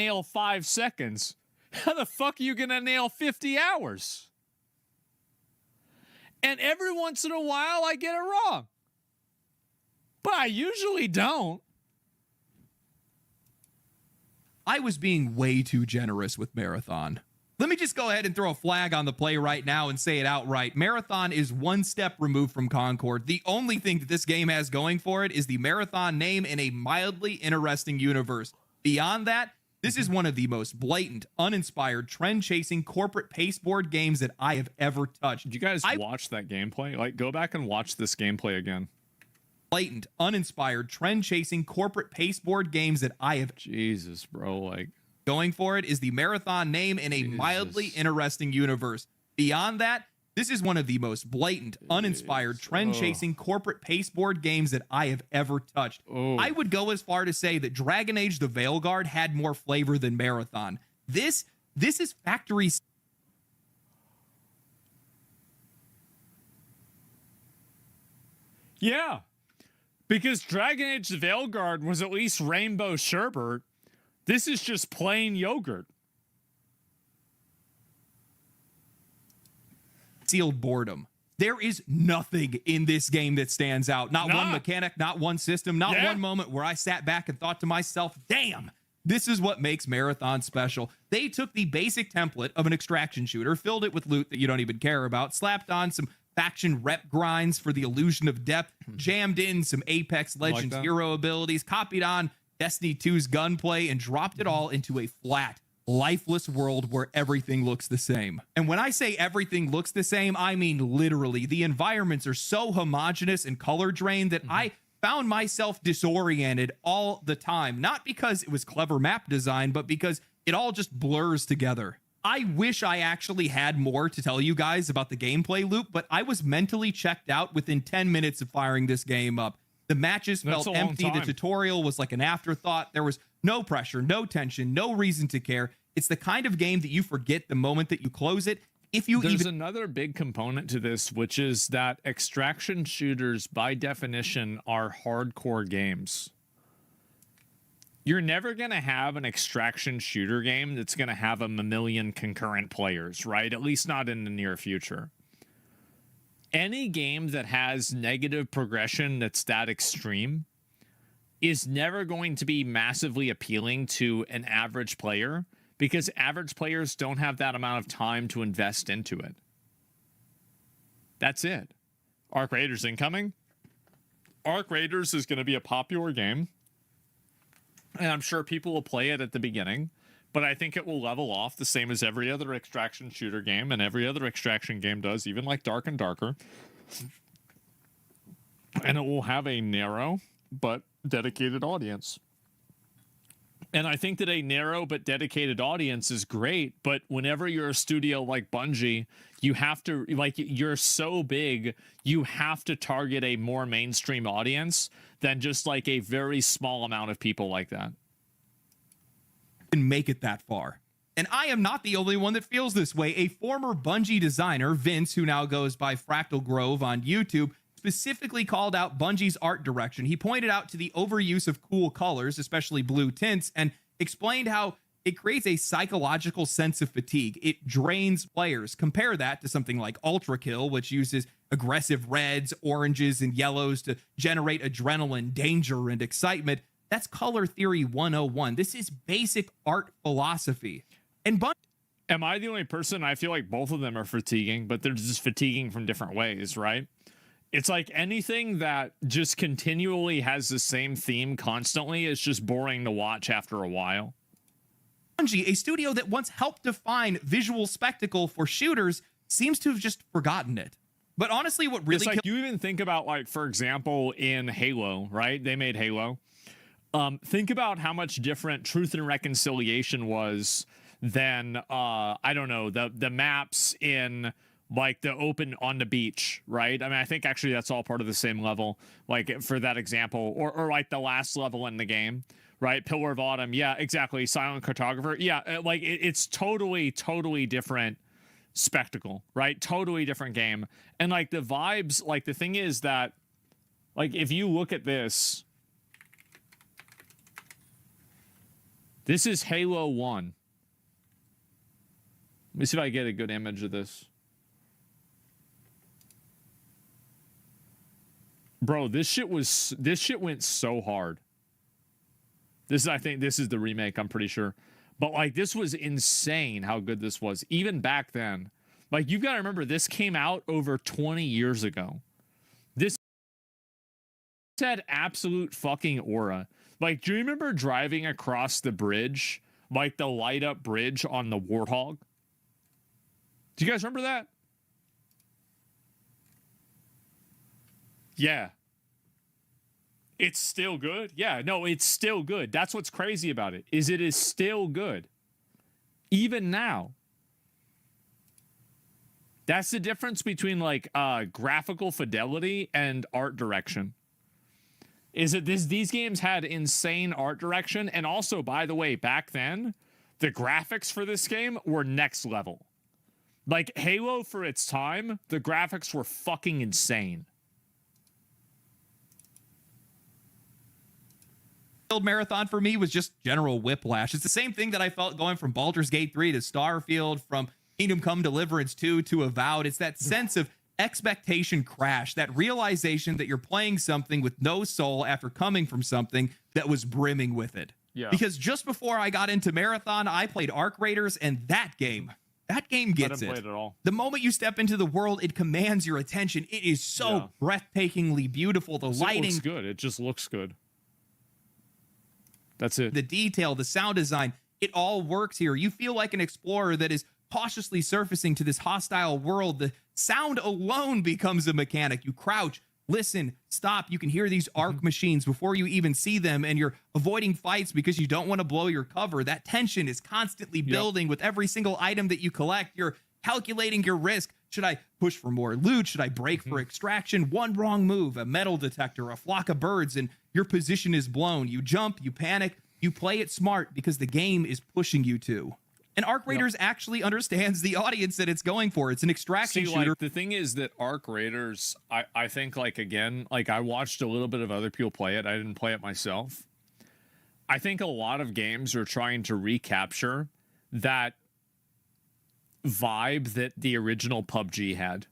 nail 5 seconds, how the fuck are you going to nail 50 hours? And every once in a while, I get it wrong. But I usually don't. I was being way too generous with Marathon. Let me just go ahead and throw a flag on the play right now and say it outright. Marathon is one step removed from Concord. The only thing that this game has going for it is the Marathon name in a mildly interesting universe. Beyond that, this is one of the most blatant, uninspired, trend-chasing corporate pasteboard games that I have ever touched. Did you guys watch that gameplay? Like, go back and watch this gameplay again. Blatant, uninspired, trend-chasing corporate pasteboard games that I have... Jesus, bro, like... Going for it is the Marathon name in a mildly interesting universe. Beyond that, this is one of the most blatant, uninspired, trend-chasing corporate pasteboard games that I have ever touched. I would go as far to say that Dragon Age the Veilguard had more flavor than Marathon. This is factory... Yeah, because Dragon Age the Veilguard was at least rainbow sherbet. This is just plain yogurt. Sealed boredom. There is nothing in this game that stands out. Not one mechanic, not one system, not one moment where I sat back and thought to myself, damn, this is what makes Marathon special. They took the basic template of an extraction shooter, filled it with loot that you don't even care about, slapped on some faction rep grinds for the illusion of depth, jammed in some Apex Legends hero abilities, copied on Destiny 2's gunplay, and dropped it all into a flat, lifeless world where everything looks the same. And when I say everything looks the same, I mean literally. The environments are so homogenous and color drained that I found myself disoriented all the time. Not because it was clever map design, but because it all just blurs together. I wish I actually had more to tell you guys about the gameplay loop, but I was mentally checked out within 10 minutes of firing this game up. The matches felt empty. The tutorial was like an afterthought. There was no pressure, no tension, no reason to care. It's the kind of game that you forget the moment that you close it. There's another big component to this, which is that extraction shooters, by definition, are hardcore games. You're never going to have an extraction shooter game that's going to have a million concurrent players, right? At least not in the near future. Any game that has negative progression that's that extreme is never going to be massively appealing to an average player, because average players don't have that amount of time to invest into it. That's it. Arc Raiders incoming. Arc Raiders is going to be a popular game, and I'm sure people will play it at the beginning, but I think it will level off the same as every other extraction shooter game, and every other extraction game does, even like Dark and Darker. And it will have a narrow but dedicated audience. And I think that a narrow but dedicated audience is great, but whenever you're a studio like Bungie, you have to, like, you're so big, you have to target a more mainstream audience than just like a very small amount of people like that. Can make it that far. And I am not the only one that feels this way. A former Bungie designer, Vince, who now goes by Fractal Grove on YouTube, specifically called out Bungie's art direction. He pointed out to the overuse of cool colors, especially blue tints, and explained how it creates a psychological sense of fatigue. It drains players. Compare that to something like Ultra Kill, which uses aggressive reds, oranges, and yellows to generate adrenaline, danger, and excitement. That's color theory 101. This is basic art philosophy. And am I the only person? I feel like both of them are fatiguing, but they're just fatiguing from different ways, right? It's like anything that just continually has the same theme constantly is just boring to watch after a while. Bungie, a studio that once helped define visual spectacle for shooters, seems to have just forgotten it. But honestly, what really... It's like you even think about, like, for example, in Halo, right? They made Halo. Think about how much different Truth and Reconciliation was than, I don't know, the maps in, like, the open on the beach, right? I mean, I think actually that's all part of the same level, like, for that example, or like the last level in the game, right? Pillar of Autumn. Yeah, exactly. Silent Cartographer. Yeah, like it's totally different spectacle, right? Totally different game. And like the vibes, like the thing is that, like, if you look at this, This is Halo 1. Let me see if I get a good image of this. Bro, this shit went so hard. I think this is the remake, I'm pretty sure. But like, this was insane how good this was, even back then. Like, you gotta remember, this came out over 20 years ago. This had absolute fucking aura. Like, do you remember driving across the bridge, like the light up bridge on the Warthog? Do you guys remember that? Yeah. It's still good. Yeah, no, it's still good. That's what's crazy about it, is it is still good. Even now. That's the difference between like graphical fidelity and art direction. Is that these games had insane art direction, and also, by the way, back then, the graphics for this game were next level. Like Halo for its time, the graphics were fucking insane. Marathon for me was just general whiplash. It's the same thing that I felt going from Baldur's Gate 3 to Starfield, from Kingdom Come Deliverance 2 to Avowed. It's that sense of expectation crash, that realization that you're playing something with no soul after coming from something that was brimming with it. Yeah. Because just before I got into Marathon, I played Arc Raiders, and that game gets it. Play it at all. The moment you step into the world, it commands your attention. It is so breathtakingly beautiful. The lighting, it looks good. It just looks good. That's it. The detail, the sound design, it all works here. You feel like an explorer that is cautiously surfacing to this hostile world. The sound alone becomes a mechanic. You crouch, listen, stop. You can hear these arc machines before you even see them, and you're avoiding fights because you don't want to blow your cover. That tension is constantly building with every single item that you collect. You're calculating your risk. Should I push for more loot? Should I break for extraction? One wrong move, a metal detector, a flock of birds, and your position is blown. You jump, you panic, you play it smart because the game is pushing you to. And Arc Raiders actually understands the audience that it's going for. It's an extraction shooter. Like, the thing is that Arc Raiders, I think, like, again, like, I watched a little bit of other people play it. I didn't play it myself. I think a lot of games are trying to recapture that vibe that the original PUBG had.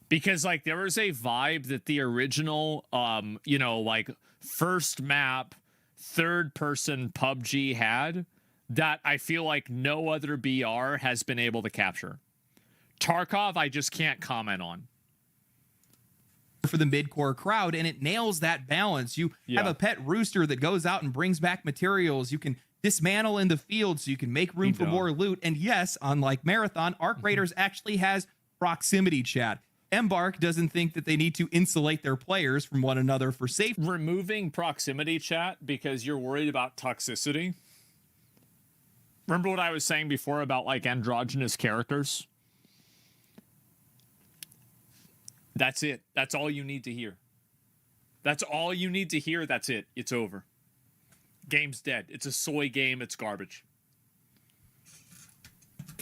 Because, like, there was a vibe that the original, like, first map, third person PUBG had that I feel like no other BR has been able to capture. Tarkov, I just can't comment on. For the mid-core crowd, and it nails that balance. You have a pet rooster that goes out and brings back materials. You can dismantle in the field so you can make room for more loot. And yes, unlike Marathon, Arc Raiders actually has proximity chat. Embark doesn't think that they need to insulate their players from one another for safety. Removing proximity chat because you're worried about toxicity. Remember what I was saying before about, like, androgynous characters? That's it. That's all you need to hear. That's all you need to hear. That's it. It's over. Game's dead. It's a soy game. It's garbage.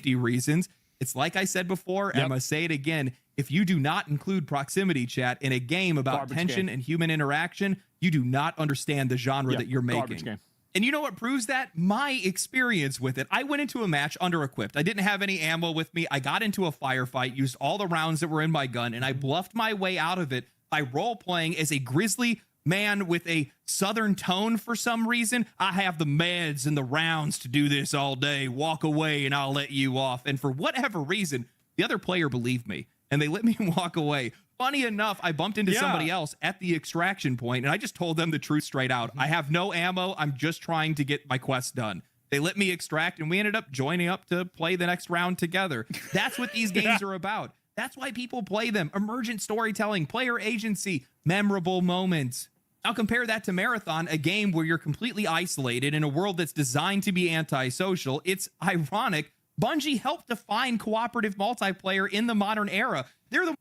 Reasons. It's like I said before, and I'm going to say it again. If you do not include proximity chat in a game about Garbage tension game. and human interaction, you do not understand the genre that you're making. Garbage game. And you know what proves that? My experience with it. I went into a match under-equipped. I didn't have any ammo with me. I got into a firefight, used all the rounds that were in my gun, and I bluffed my way out of it by role-playing as a grizzly man with a southern tone for some reason. I have the meds and the rounds to do this all day. Walk away and I'll let you off. And for whatever reason, the other player believed me, and they let me walk away. Funny enough, I bumped into somebody else at the extraction point, and I just told them the truth straight out. I have no ammo. I'm just trying to get my quest done. They let me extract, and we ended up joining up to play the next round together. That's what these games are about. That's why people play them. Emergent storytelling, player agency, memorable moments. Now compare that to Marathon, a game where you're completely isolated in a world that's designed to be antisocial. It's ironic. Bungie helped define cooperative multiplayer in the modern era. They're the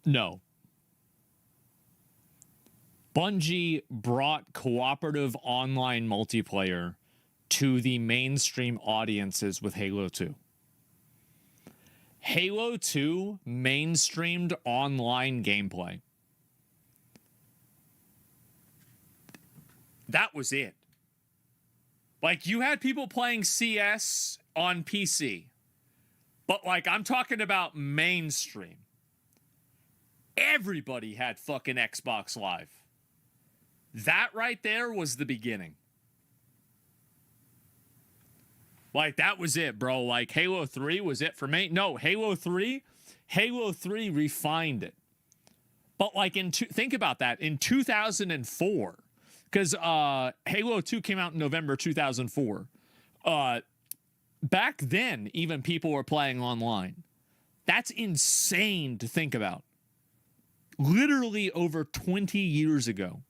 No. Bungie brought cooperative online multiplayer to the mainstream audiences with Halo 2. Halo 2 mainstreamed online gameplay. That was it. Like, you had people playing CS on PC, but like, I'm talking about mainstream. Everybody had fucking Xbox Live. That right there was the beginning. Like, that was it, bro. Like, Halo 3 was it for me. No, Halo 3 refined it. But like, think about that. In 2004, because Halo 2 came out in November 2004. Back then, even people were playing online. That's insane to think about. Literally over 20 years ago.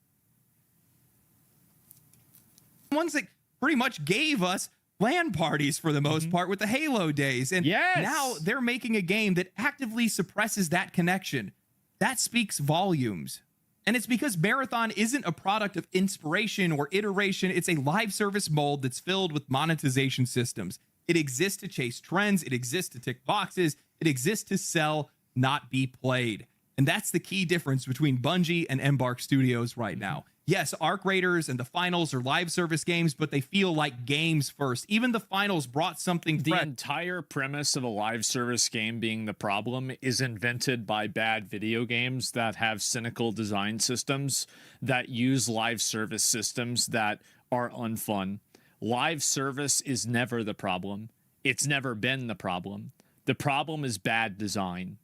Ones that pretty much gave us LAN parties for the most part with the Halo days. And now they're making a game that actively suppresses that connection. That speaks volumes. And it's because Marathon isn't a product of inspiration or iteration. It's a live service mold that's filled with monetization systems. It exists to chase trends. It exists to tick boxes. It exists to sell, not be played. And that's the key difference between Bungie and Embark Studios right now. Yes, Arc Raiders and the finals are live service games, but they feel like games first. Even the finals brought something fresh. The entire premise of a live service game being the problem is invented by bad video games that have cynical design systems that use live service systems that are unfun. Live service is never the problem. It's never been the problem. The problem is bad design.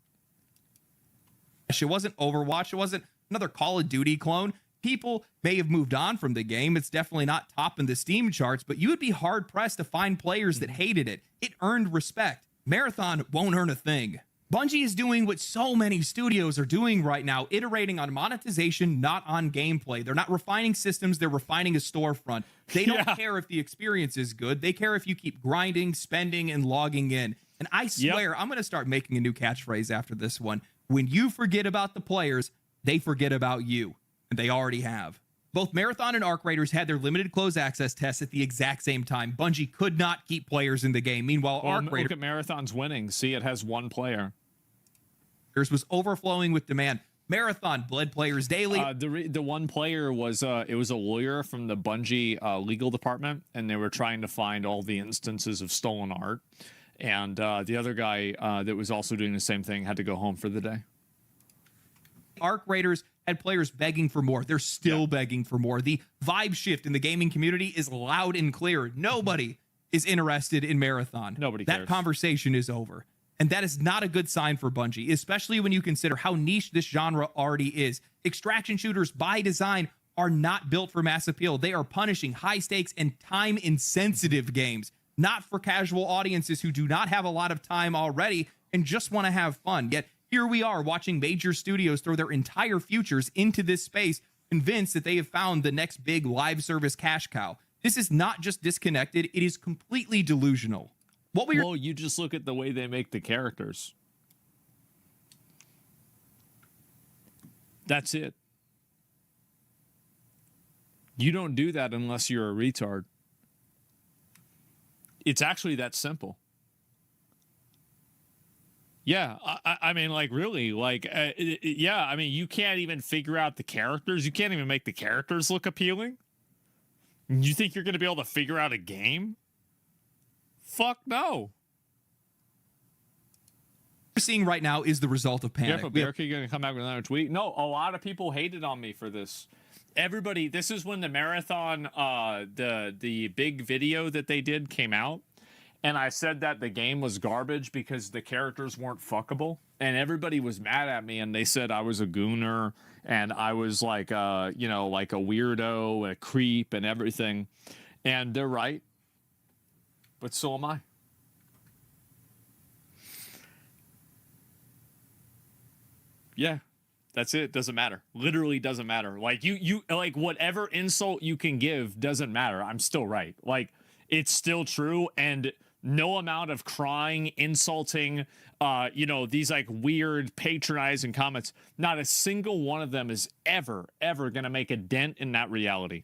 It wasn't Overwatch. It wasn't another Call of Duty clone. People may have moved on from the game. It's definitely not topping the Steam charts, but you would be hard-pressed to find players that hated it. It earned respect. Marathon won't earn a thing. Bungie is doing what so many studios are doing right now, iterating on monetization, not on gameplay. They're not refining systems. They're refining a storefront. They don't care if the experience is good. They care if you keep grinding, spending, and logging in. And I swear, I'm going to start making a new catchphrase after this one. When you forget about the players, they forget about you. And they already have. Both Marathon and Arc Raiders had their limited closed access tests at the exact same time. Bungie could not keep players in the game. Meanwhile, Arc Raiders... Look at Marathon's winning. See, it has one player. Was overflowing with demand. Marathon bled players daily. The one player was it was a lawyer from the Bungie legal department, and they were trying to find all the instances of stolen art. And the other guy that was also doing the same thing had to go home for the day. Arc Raiders had players begging for more. They're still begging for more. The vibe shift in the gaming community is loud and clear. Nobody is interested in Marathon. Nobody cares. That conversation is over. And that is not a good sign for Bungie, especially when you consider how niche this genre already is. Extraction shooters, by design, are not built for mass appeal. They are punishing high stakes and time-insensitive games, not for casual audiences who do not have a lot of time already and just want to have fun. Yet, here we are watching major studios throw their entire futures into this space, convinced that they have found the next big live service cash cow. This is not just disconnected, it is completely delusional. Well, you just look at the way they make the characters. That's it. You don't do that unless you're a retard. It's actually that simple. Yeah, I mean, like, really, like, yeah, I mean, you can't even figure out the characters. You can't even make the characters look appealing. You think you're going to be able to figure out a game? Fuck no. We're seeing right now is the result of panic. Yeah, but Bearkey going to come back with another tweet. No, a lot of people hated on me for this. Everybody, this is when the Marathon, the big video that they did came out. And I said that the game was garbage because the characters weren't fuckable. And everybody was mad at me, and they said I was a gooner, and I was like, you know, like a weirdo, a creep, and everything. And they're right. But so am I. Yeah, that's it. Doesn't matter. Literally doesn't matter. Like, you like, whatever insult you can give doesn't matter. I'm still right. Like, it's still true. And no amount of crying, insulting, you know, these like weird patronizing comments, not a single one of them is ever going to make a dent in that reality.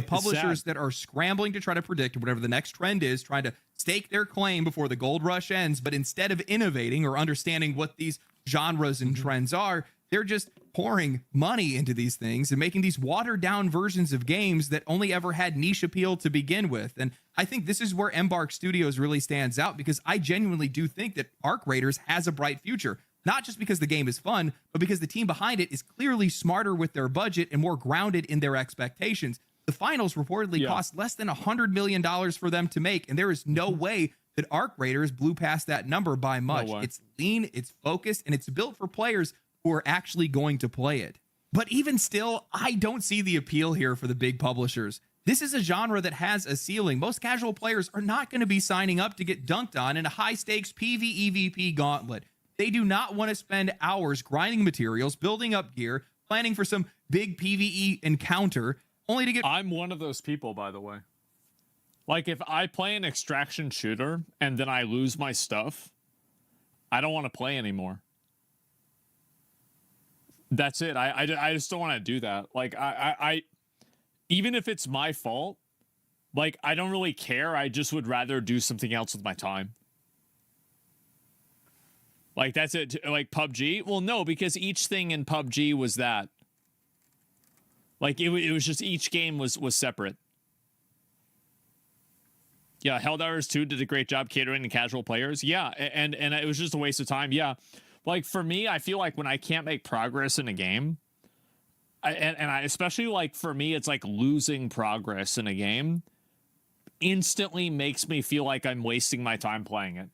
Publishers that are scrambling to try to predict whatever the next trend is, trying to stake their claim before the gold rush ends, but instead of innovating or understanding what these genres and trends are, They're just pouring money into these things and making these watered down versions of games that only ever had niche appeal to begin with. And I think this is where Embark Studios really stands out, because I genuinely do think that Arc Raiders has a bright future. Not just because the game is fun, but because the team behind it is clearly smarter with their budget and more grounded in their expectations. The finals reportedly cost less than $100 million for them to make, and there is no way that Arc Raiders blew past that number by much. It's lean, it's focused, and it's built for players who are actually going to play it. But even still, I don't see the appeal here for the big publishers. This is a genre that has a ceiling. Most casual players are not going to be signing up to get dunked on in a high-stakes PvEVP gauntlet. They do not want to spend hours grinding materials, building up gear, planning for some big PvE encounter, only to get... I'm one of those people, by the way. Like, if I play an extraction shooter and then I lose my stuff, I don't want to play anymore. That's it. I just don't want to do that. Like, I even if it's my fault, like, I don't really care. I just would rather do something else with my time. Like, that's it. Like, PUBG? Well, no, because each thing in PUBG was that. Like, it was just each game was separate. Yeah, Helldivers 2 did a great job catering to casual players. Yeah, and it was just a waste of time. Yeah. Like, for me, I feel like when I can't make progress in a game, I especially, like, for me, it's like losing progress in a game instantly makes me feel like I'm wasting my time playing it.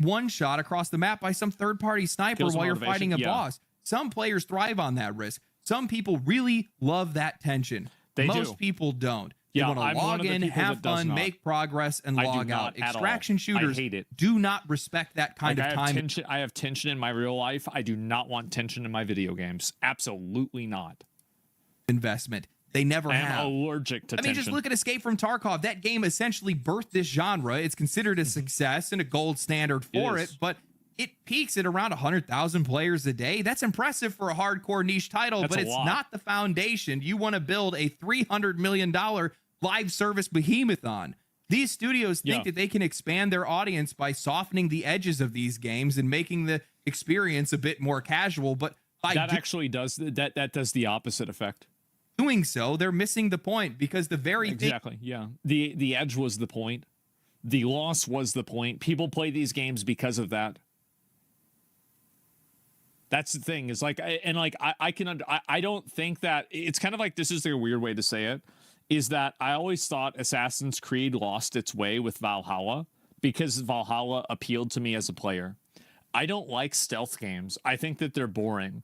One shot across the map by some third-party sniper while you're fighting a boss. Some players thrive on that risk. Some people really love that tension. Most people don't. You want to log in, have fun, make progress, and log out. Extraction shooters do not respect that kind of time. I have tension in my real life. I do not want tension in my video games. Absolutely not. Investment. They never have. I'm allergic to tension. I mean, just look at Escape from Tarkov. That game essentially birthed this genre. It's considered a success and a gold standard for it, but it peaks at around 100,000 players a day. That's impressive for a hardcore niche title, but it's not the foundation you want to build a $300 million live service behemoth on. These studios think that they can expand their audience by softening the edges of these games and making the experience a bit more casual, but that actually does that does the opposite effect. Doing so, they're missing the point, because the very the edge was the point. The loss was the point. People play these games because of that. That's the thing. Is like, I don't think that it's kind of like, this is a weird way to say it, is that I always thought Assassin's Creed lost its way with Valhalla because Valhalla appealed to me as a player. I don't like stealth games. I think that they're boring.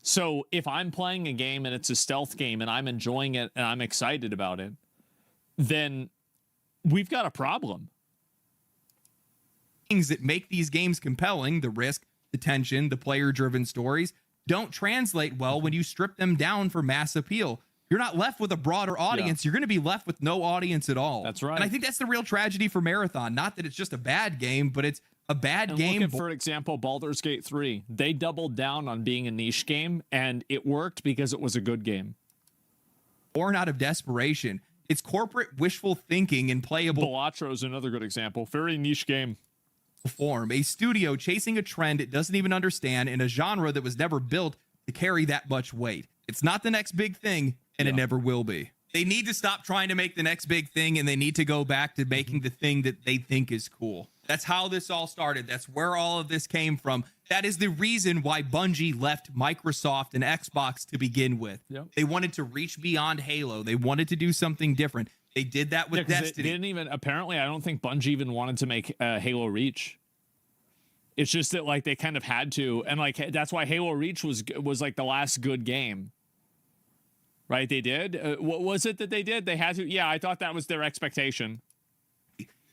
So if I'm playing a game and it's a stealth game and I'm enjoying it and I'm excited about it, then we've got a problem. Things that make these games compelling, the risk, the tension, the player-driven stories, don't translate well when you strip them down for mass appeal. You're not left with a broader audience. You're going to be left with no audience at all. That's right. And I think that's the real tragedy for Marathon. Not that it's just a bad game, but it's a bad game. Look at, for example, Baldur's Gate 3. They doubled down on being a niche game, and it worked because it was a good game. Born out of desperation. It's corporate wishful thinking and playable. Balatro is another good example. Very niche game. Form. A studio chasing a trend it doesn't even understand in a genre that was never built to carry that much weight. It's not the next big thing, and it never will be. They need to stop trying to make the next big thing, and they need to go back to making the thing that they think is cool. That's how this all started. That's where all of this came from. That is the reason why Bungie left Microsoft and Xbox to begin with. They wanted to reach beyond Halo. They wanted to do something different. They did that with Destiny. They didn't even, apparently, I don't think Bungie even wanted to make Halo Reach. It's just that, like, they kind of had to, and like that's why Halo Reach was like the last good game. Right? They did. What was it that they did? They had to. Yeah, I thought that was their expectation.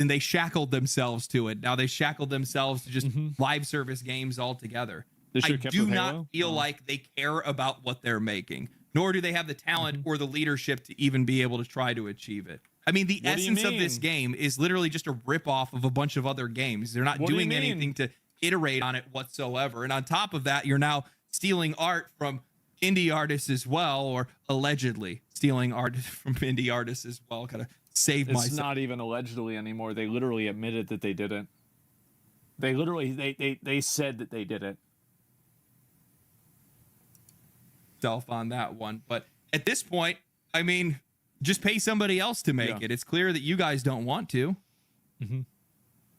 And they shackled themselves to it. Now they shackled themselves to just live service games altogether. I do not feel like they care about what they're making, nor do they have the talent or the leadership to even be able to try to achieve it. I mean, the essence of this game is literally just a ripoff of a bunch of other games. They're not doing anything to iterate on it whatsoever. And on top of that, you're now stealing art from indie artists as well, or allegedly stealing art from indie artists as well. Gotta save myself. It's not even allegedly anymore. They literally admitted that they didn't. They literally they said that they did it. yourself on that one. But at this point, I mean, just pay somebody else to make it. It's clear that you guys don't want to. Mm-hmm.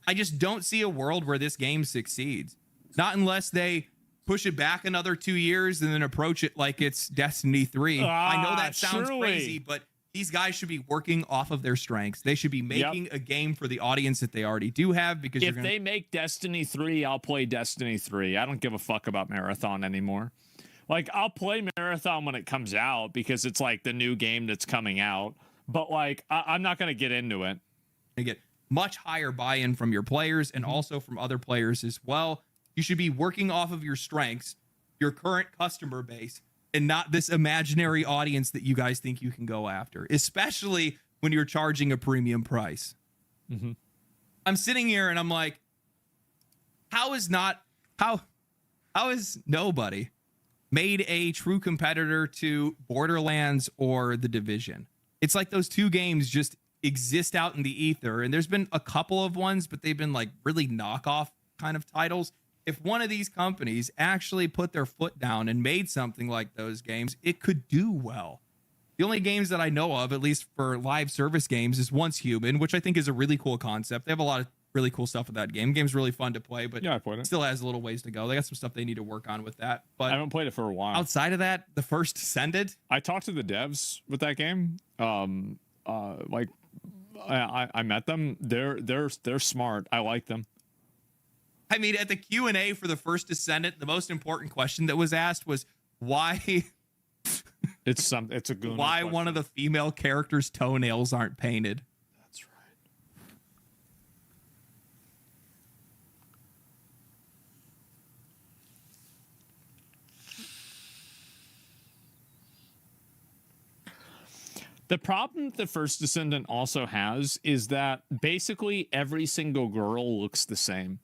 I just don't see a world where this game succeeds. Not unless they push it back another 2 years and then approach it like it's Destiny 3. I know that sounds crazy, but these guys should be working off of their strengths. They should be making a game for the audience that they already do have. Because if they make Destiny 3, I'll play Destiny 3. I don't give a fuck about Marathon anymore. Like, I'll play Marathon when it comes out because it's like the new game that's coming out. But like, I'm not going to get into it. You get much higher buy-in from your players and also from other players as well. You should be working off of your strengths, your current customer base, and not this imaginary audience that you guys think you can go after, especially when you're charging a premium price. Mm-hmm. I'm sitting here and I'm like, how is nobody made a true competitor to Borderlands or The Division? It's like those two games just exist out in the ether, and there's been a couple of ones, but they've been like really knockoff kind of titles. If one of these companies actually put their foot down and made something like those games, it could do well. The only games that I know of, at least for live service games, is Once Human, which I think is a really cool concept. They have a lot of really cool stuff with that game. The game's really fun to play, but I played it. Still has a little ways to go. They got some stuff they need to work on with that. But I haven't played it for a while. Outside of that, the first Descended. I talked to the devs with that game. Like I met them. They're smart. I like them. I mean, at the Q&A for the first Descendant, the most important question that was asked was why it's a good why question. One of the female characters' toenails aren't painted. That's right. The problem the first Descendant also has is that basically every single girl looks the same.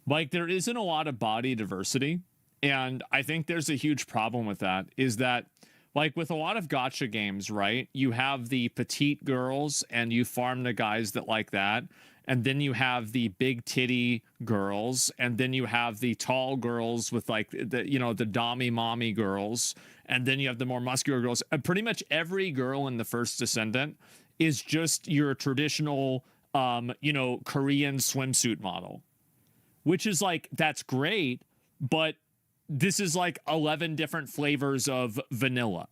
Like, there isn't a lot of body diversity, and I think there's a huge problem with that, is that, like, with a lot of gacha games, right, you have the petite girls, and you farm the guys that like that, and then you have the big titty girls, and then you have the tall girls with, like, the dommy mommy girls, and then you have the more muscular girls. And pretty much every girl in the first Descendant is just your traditional, Korean swimsuit model. Which is like, that's great, but this is like 11 different flavors of vanilla.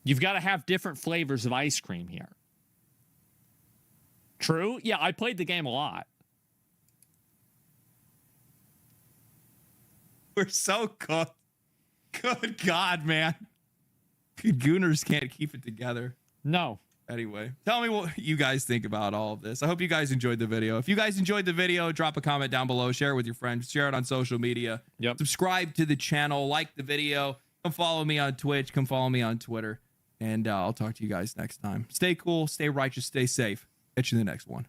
You've got to have different flavors of ice cream here. True? Yeah, I played the game a lot. We're so cooked. Good God, man. Gooners can't keep it together. No. Anyway, tell me what you guys think about all of this. I hope you guys enjoyed the video. If you guys enjoyed the video, drop a comment down below, share it with your friends, share it on social media. Yep. Subscribe to the channel, like the video, come follow me on Twitch, come follow me on Twitter, and I'll talk to you guys next time. Stay cool, stay righteous, stay safe. Catch you in the next one.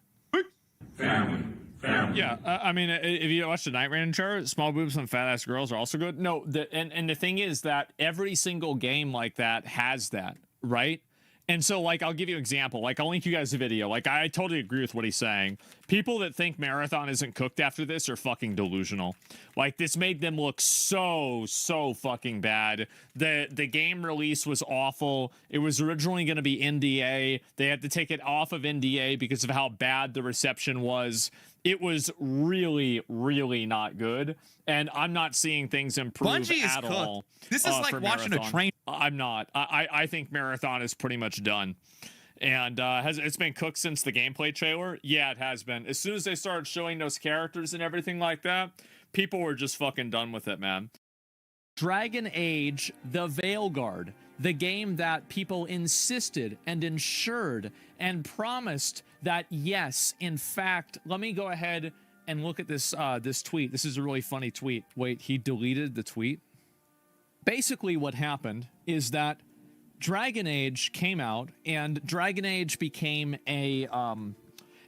Family. Yeah, I mean, if you watch the Night Ranger, small boobs and fat ass girls are also good. No, and the thing is that every single game like that has that, right? And so, like, I'll give you an example. Like, I'll link you guys a video. Like, I totally agree with what he's saying. People that think Marathon isn't cooked after this are fucking delusional. Like, this made them look so fucking bad. The game release was awful. It was originally going to be NDA. They had to take it off of NDA because of how bad the reception was. It was really not good. And I'm not seeing things improve Bungie is at cooked. all. This is like watching Marathon. a train. I'm not. I think Marathon is pretty much done. And it's been cooked since the gameplay trailer? Yeah, it has been. As soon as they started showing those characters and everything like that, people were just fucking done with it, man. Dragon Age: The Veilguard, the game that people insisted and ensured and promised that, yes, in fact, let me go ahead and look at this this tweet. This is a really funny tweet. Wait, he deleted the tweet? Basically what happened is that Dragon Age came out, and Dragon Age became a an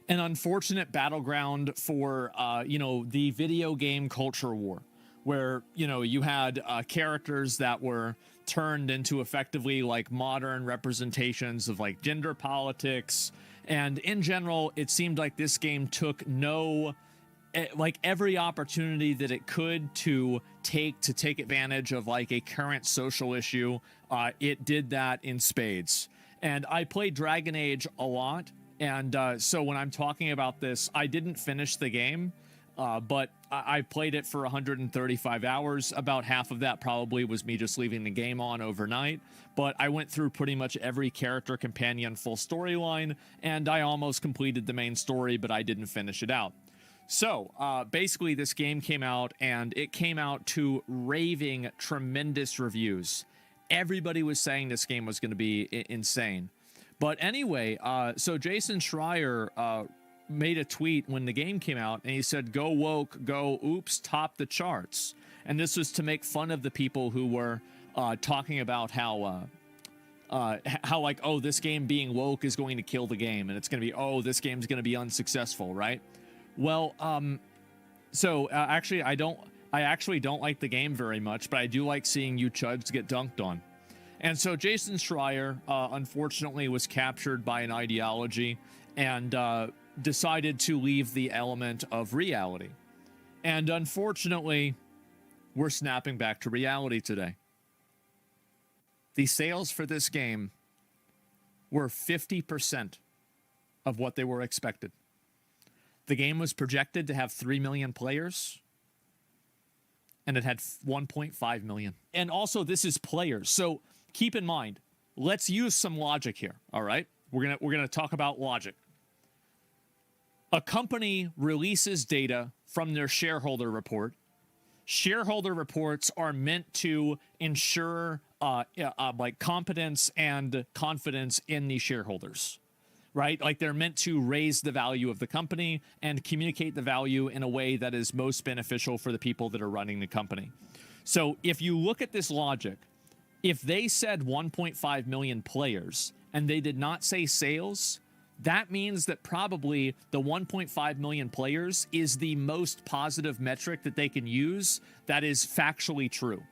unfortunate battleground for the video game culture war, where you had characters that were turned into effectively like modern representations of like gender politics, and in general it seemed like this game took no like every opportunity that it could to take advantage of like a current social issue. It did that in spades. And I played Dragon Age a lot, and so when I'm talking about this, I didn't finish the game, but I played it for 135 hours. About half of that probably was me just leaving the game on overnight, but I went through pretty much every character, companion, full storyline, and I almost completed the main story, but I didn't finish it out. So basically this game came out, and it came out to raving tremendous reviews. Everybody was saying this game was going to be insane. But anyway, so Jason Schreier made a tweet when the game came out, and he said, "Go woke, go oops, top the charts." And this was to make fun of the people who were talking about how like, oh, this game being woke is going to kill the game, and it's going to be, oh, this game's going to be unsuccessful, right? Well, actually, I actually don't like the game very much, but I do like seeing you chuds get dunked on. And so Jason Schreier, unfortunately, was captured by an ideology and decided to leave the element of reality. And unfortunately, we're snapping back to reality today. The sales for this game were 50% of what they were expected. The game was projected to have 3 million players, and it had 1.5 million. And also, this is players. So keep in mind, let's use some logic here, all right? We're gonna talk about logic. A company releases data from their shareholder report. Shareholder reports are meant to ensure like competence and confidence in the shareholders, right? Like they're meant to raise the value of the company and communicate the value in a way that is most beneficial for the people that are running the company. So if you look at this logic, if they said 1.5 million players and they did not say sales, that means that probably the 1.5 million players is the most positive metric that they can use that is factually true.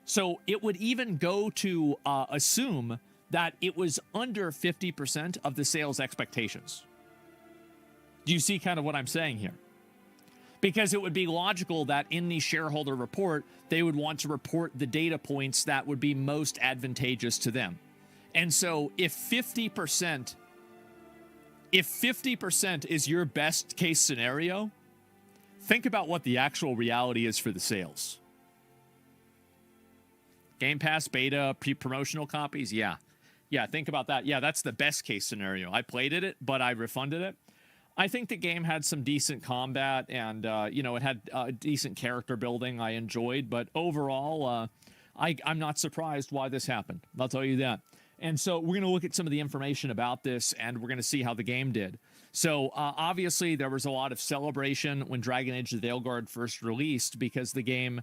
So it would even go to assume that it was under 50% of the sales expectations. Do you see kind of what I'm saying here? Because it would be logical that in the shareholder report, they would want to report the data points that would be most advantageous to them. And so if 50% is your best case scenario, think about what the actual reality is for the sales. Game Pass beta, pre-promotional copies, yeah, think about that. Yeah, that's the best case scenario. I played it, but I refunded it. I think the game had some decent combat, and it had decent character building I enjoyed, but overall, I'm not surprised why this happened. I'll tell you that. And so we're going to look at some of the information about this, and we're going to see how the game did. So obviously, there was a lot of celebration when Dragon Age: The Veilguard first released because the game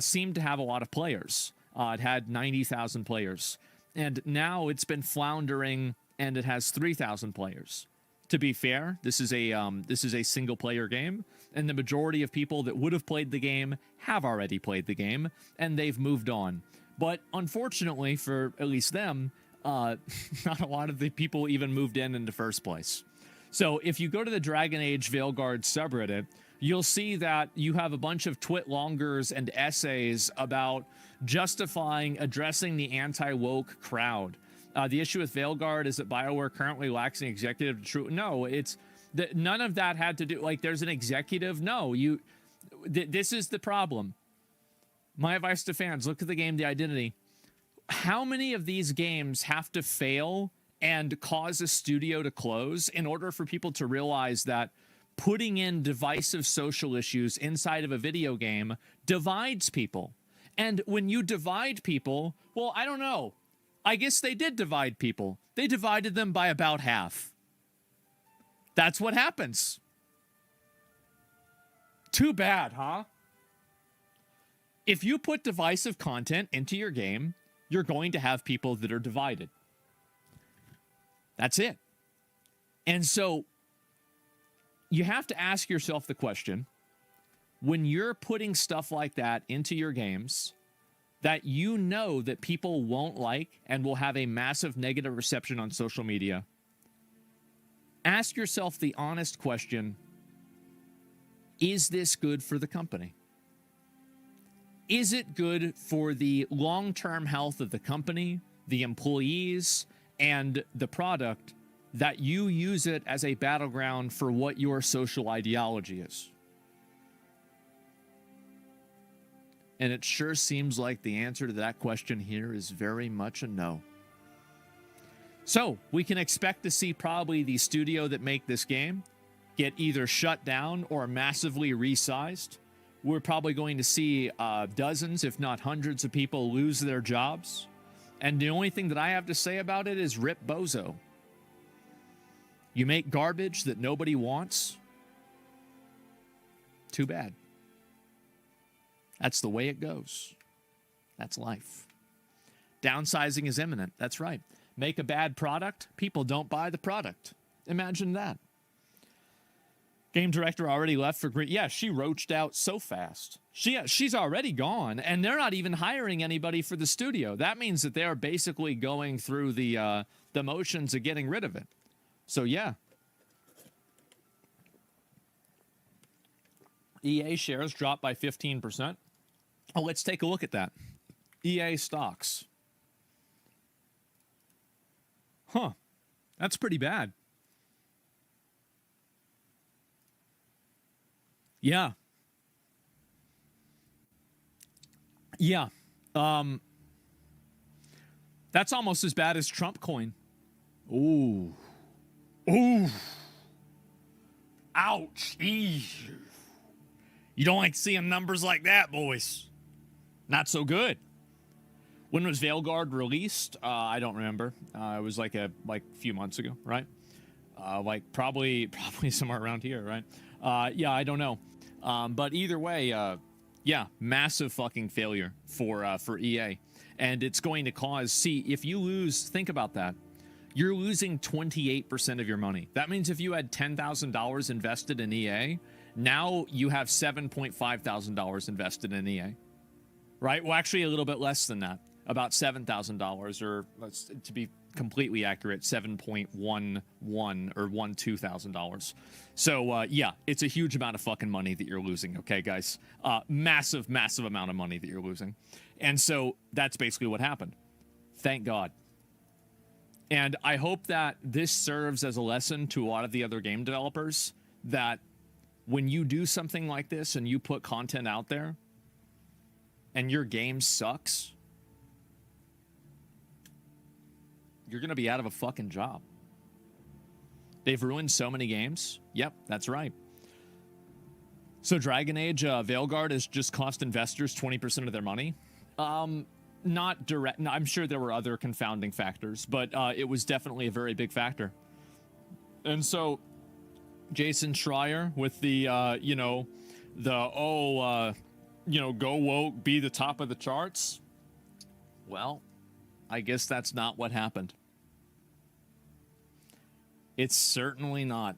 seemed to have a lot of players. It had 90,000 players, and now it's been floundering, and it has 3,000 players. To be fair, this is a single-player game, and the majority of people that would have played the game have already played the game, and they've moved on. But unfortunately, for at least them, not a lot of the people even moved in the first place. So if you go to the Dragon Age Veilguard subreddit, you'll see that you have a bunch of twit-longers and essays about justifying addressing the anti-woke crowd. The issue with Veilguard is that BioWare currently lacks an executive to true. No, it's none of that had to do. Like, there's an executive. No, this is the problem. My advice to fans: look at the game, The Identity. How many of these games have to fail and cause a studio to close in order for people to realize that putting in divisive social issues inside of a video game divides people? And when you divide people, well, I don't know. I guess they did divide people. They divided them by about half. That's what happens. Too bad, huh? If you put divisive content into your game, you're going to have people that are divided. That's it. And so you have to ask yourself the question, when you're putting stuff like that into your games that you know that people won't like and will have a massive negative reception on social media, ask yourself the honest question, Is this good for the company? Is it good for the long-term health of the company, the employees, and the product that you use it as a battleground for what your social ideology is? And it sure seems like the answer to that question here is very much a no. So we can expect to see probably the studio that make this game get either shut down or massively resized. We're probably going to see dozens, if not hundreds of people lose their jobs. And the only thing that I have to say about it is rip bozo. You make garbage that nobody wants. Too bad. That's the way it goes. That's life. Downsizing is imminent. That's right. Make a bad product, people don't buy the product. Imagine that. Game director already left for Green. Yeah, she roached out so fast. She's already gone, and they're not even hiring anybody for the studio. That means that they're basically going through the motions of getting rid of it. So yeah. EA shares dropped by 15%. Oh, let's take a look at that. EA stocks. Huh. That's pretty bad. Yeah. Yeah. That's almost as bad as Trump coin. Ooh. Ooh. Ouch. Eesh. You don't like seeing numbers like that, boys. Not so good. When was Veilguard released? I don't remember. It was like a few months ago, right? Probably somewhere around here, right? Yeah, I don't know. But either way, yeah, massive fucking failure for EA, and it's going to cause. See, if you lose, think about that. You're losing 28% of your money. That means if you had $10,000 invested in EA, now you have $7,500 invested in EA, right? Well, actually, a little bit less than that. About $7,000, or to be completely accurate, $7.11 or $12,000. So yeah, it's a huge amount of fucking money that you're losing. Okay, guys, massive amount of money that you're losing, and so that's basically what happened. Thank God. And I hope that this serves as a lesson to a lot of the other game developers that when you do something like this and you put content out there, and your game sucks, you're going to be out of a fucking job. They've ruined so many games. Yep, that's right. So Dragon Age Veilguard has just cost investors 20% of their money. Not direct. No, I'm sure there were other confounding factors, but it was definitely a very big factor. And so Jason Schreier with the, go woke, be the top of the charts. Well, I guess that's not what happened. It's certainly not.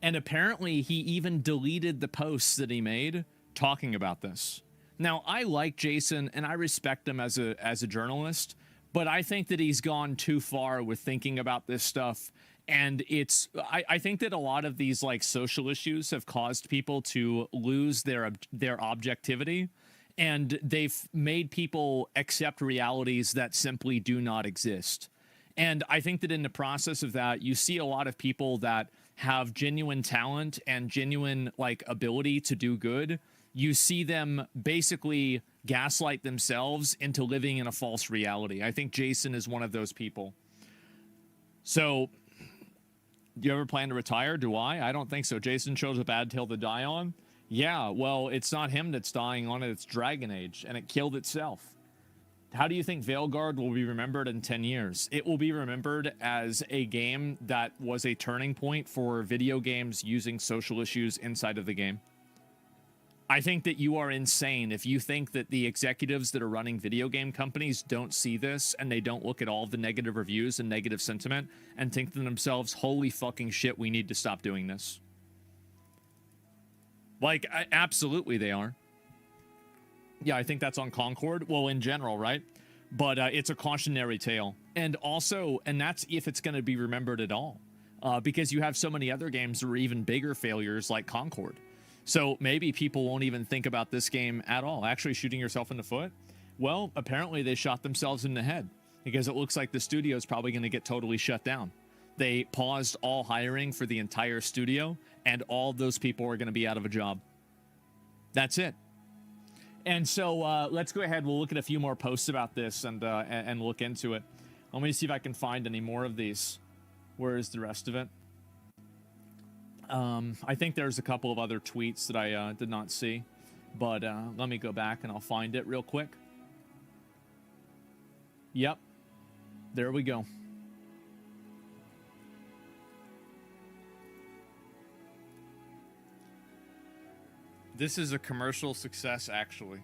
And apparently he even deleted the posts that he made talking about this. Now, I like Jason and I respect him as a journalist, but I think that he's gone too far with thinking about this stuff. And I think that a lot of these like social issues have caused people to lose their objectivity, and they've made people accept realities that simply do not exist. And I think that in the process of that, you see a lot of people that have genuine talent and genuine like ability to do good. You see them basically gaslight themselves into living in a false reality. I think Jason is one of those people. So, do you ever plan to retire? Do I? I don't think so. Jason chose a bad hill to die on. Yeah, well, it's not him that's dying on it. It's Dragon Age, and it killed itself. How do you think Veilguard will be remembered in 10 years? It will be remembered as a game that was a turning point for video games using social issues inside of the game. I think that you are insane if you think that the executives that are running video game companies don't see this and they don't look at all the negative reviews and negative sentiment and think to themselves, holy fucking shit, we need to stop doing this. Like, absolutely they are. Yeah, I think that's on Concord. Well, in general, right? But it's a cautionary tale. And also, and that's if it's going to be remembered at all. Because you have so many other games that are even bigger failures like Concord. So maybe people won't even think about this game at all. Actually shooting yourself in the foot? Well, apparently they shot themselves in the head because it looks like the studio is probably going to get totally shut down. They paused all hiring for the entire studio, and all those people are going to be out of a job. That's it. And so let's go ahead. We'll look at a few more posts about this and look into it. Let me see if I can find any more of these. Where is the rest of it? I think there's a couple of other tweets that I did not see, but let me go back and I'll find it real quick. Yep. There we go. This is a commercial success, actually.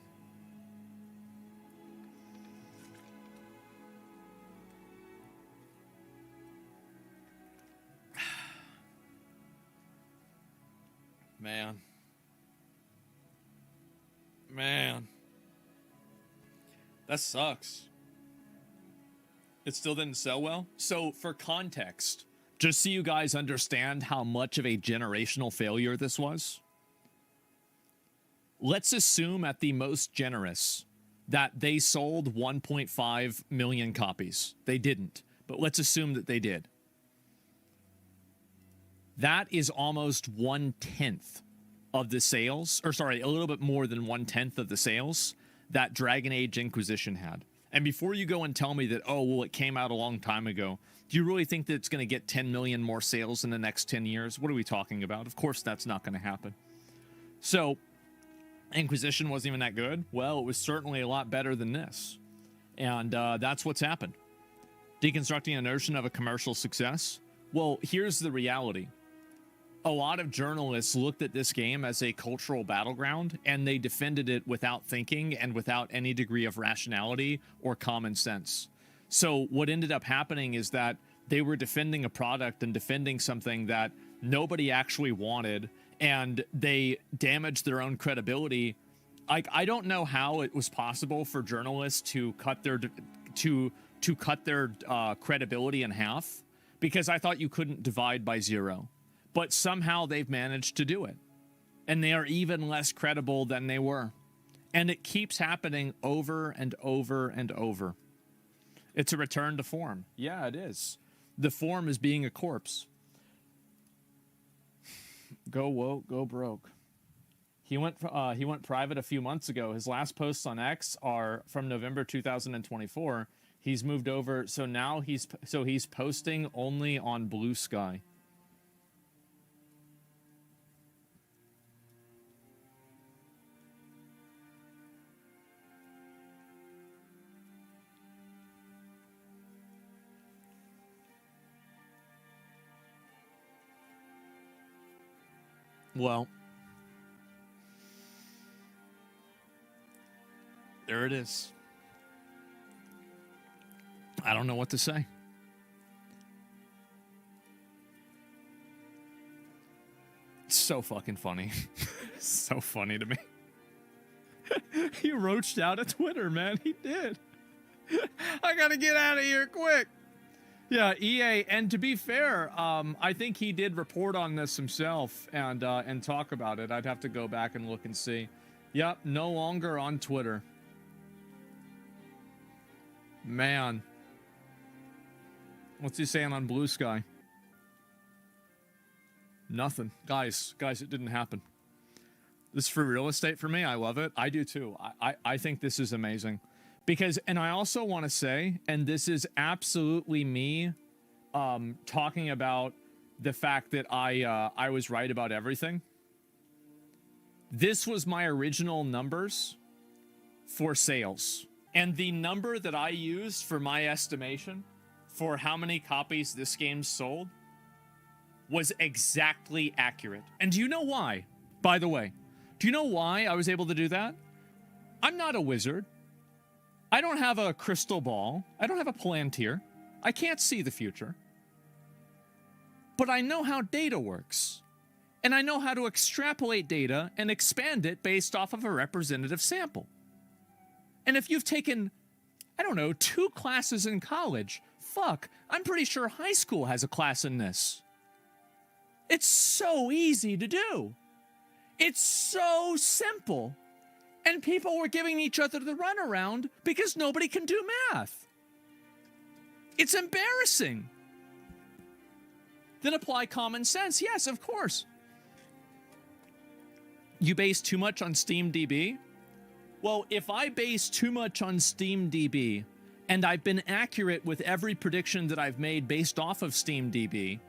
Man. That sucks. It still didn't sell well? So, for context, just so you guys understand how much of a generational failure this was, let's assume at the most generous that they sold 1.5 million copies. They didn't, but let's assume that they did. That is almost 1/10 of the sales, or sorry, a little bit more than 1/10 of the sales that Dragon Age Inquisition had. And before you go and tell me that, oh, well, it came out a long time ago, do you really think that it's going to get 10 million more sales in the next 10 years? What are we talking about? Of course, that's not going to happen. So, Inquisition wasn't even that good. Well, it was certainly a lot better than this. And that's what's happened. Deconstructing a notion of a commercial success. Well, here's the reality. A lot of journalists looked at this game as a cultural battleground, and they defended it without thinking and without any degree of rationality or common sense. So what ended up happening is that they were defending a product and defending something that nobody actually wanted, and they damaged their own credibility. I don't know how it was possible for journalists to cut their credibility in half, because I thought you couldn't divide by zero. But somehow they've managed to do it. And they are even less credible than they were. And it keeps happening over and over and over. It's a return to form. Yeah, it is. The form is being a corpse. Go woke, go broke. He went private a few months ago. His last posts on X are from November 2024. He's moved over, so now he's posting only on Blue Sky. Well, there it is. I don't know what to say. It's so fucking funny. So funny to me. He roached out at Twitter, man. He did. I gotta get out of here quick. Yeah, EA, and to be fair, I think he did report on this himself and talk about it. I'd have to go back and look and see. Yep, no longer on Twitter. Man. What's he saying on Blue Sky? Nothing. Guys, it didn't happen. This is free real estate for me. I love it. I do too. I think this is amazing. Because, and I also want to say, and this is absolutely me talking about the fact that I was right about everything. This was my original numbers for sales. And the number that I used for my estimation for how many copies this game sold was exactly accurate. And do you know why? By the way, do you know why I was able to do that? I'm not a wizard. I don't have a crystal ball. I don't have a Palantir. I can't see the future. But I know how data works. And I know how to extrapolate data and expand it based off of a representative sample. And if you've taken, I don't know, 2 classes in college, fuck, I'm pretty sure high school has a class in this. It's so easy to do. It's so simple. And people were giving each other the runaround because nobody can do math. It's embarrassing. Then apply common sense. Yes, of course. You base too much on SteamDB? Well, if I base too much on SteamDB, and I've been accurate with every prediction that I've made based off of SteamDB,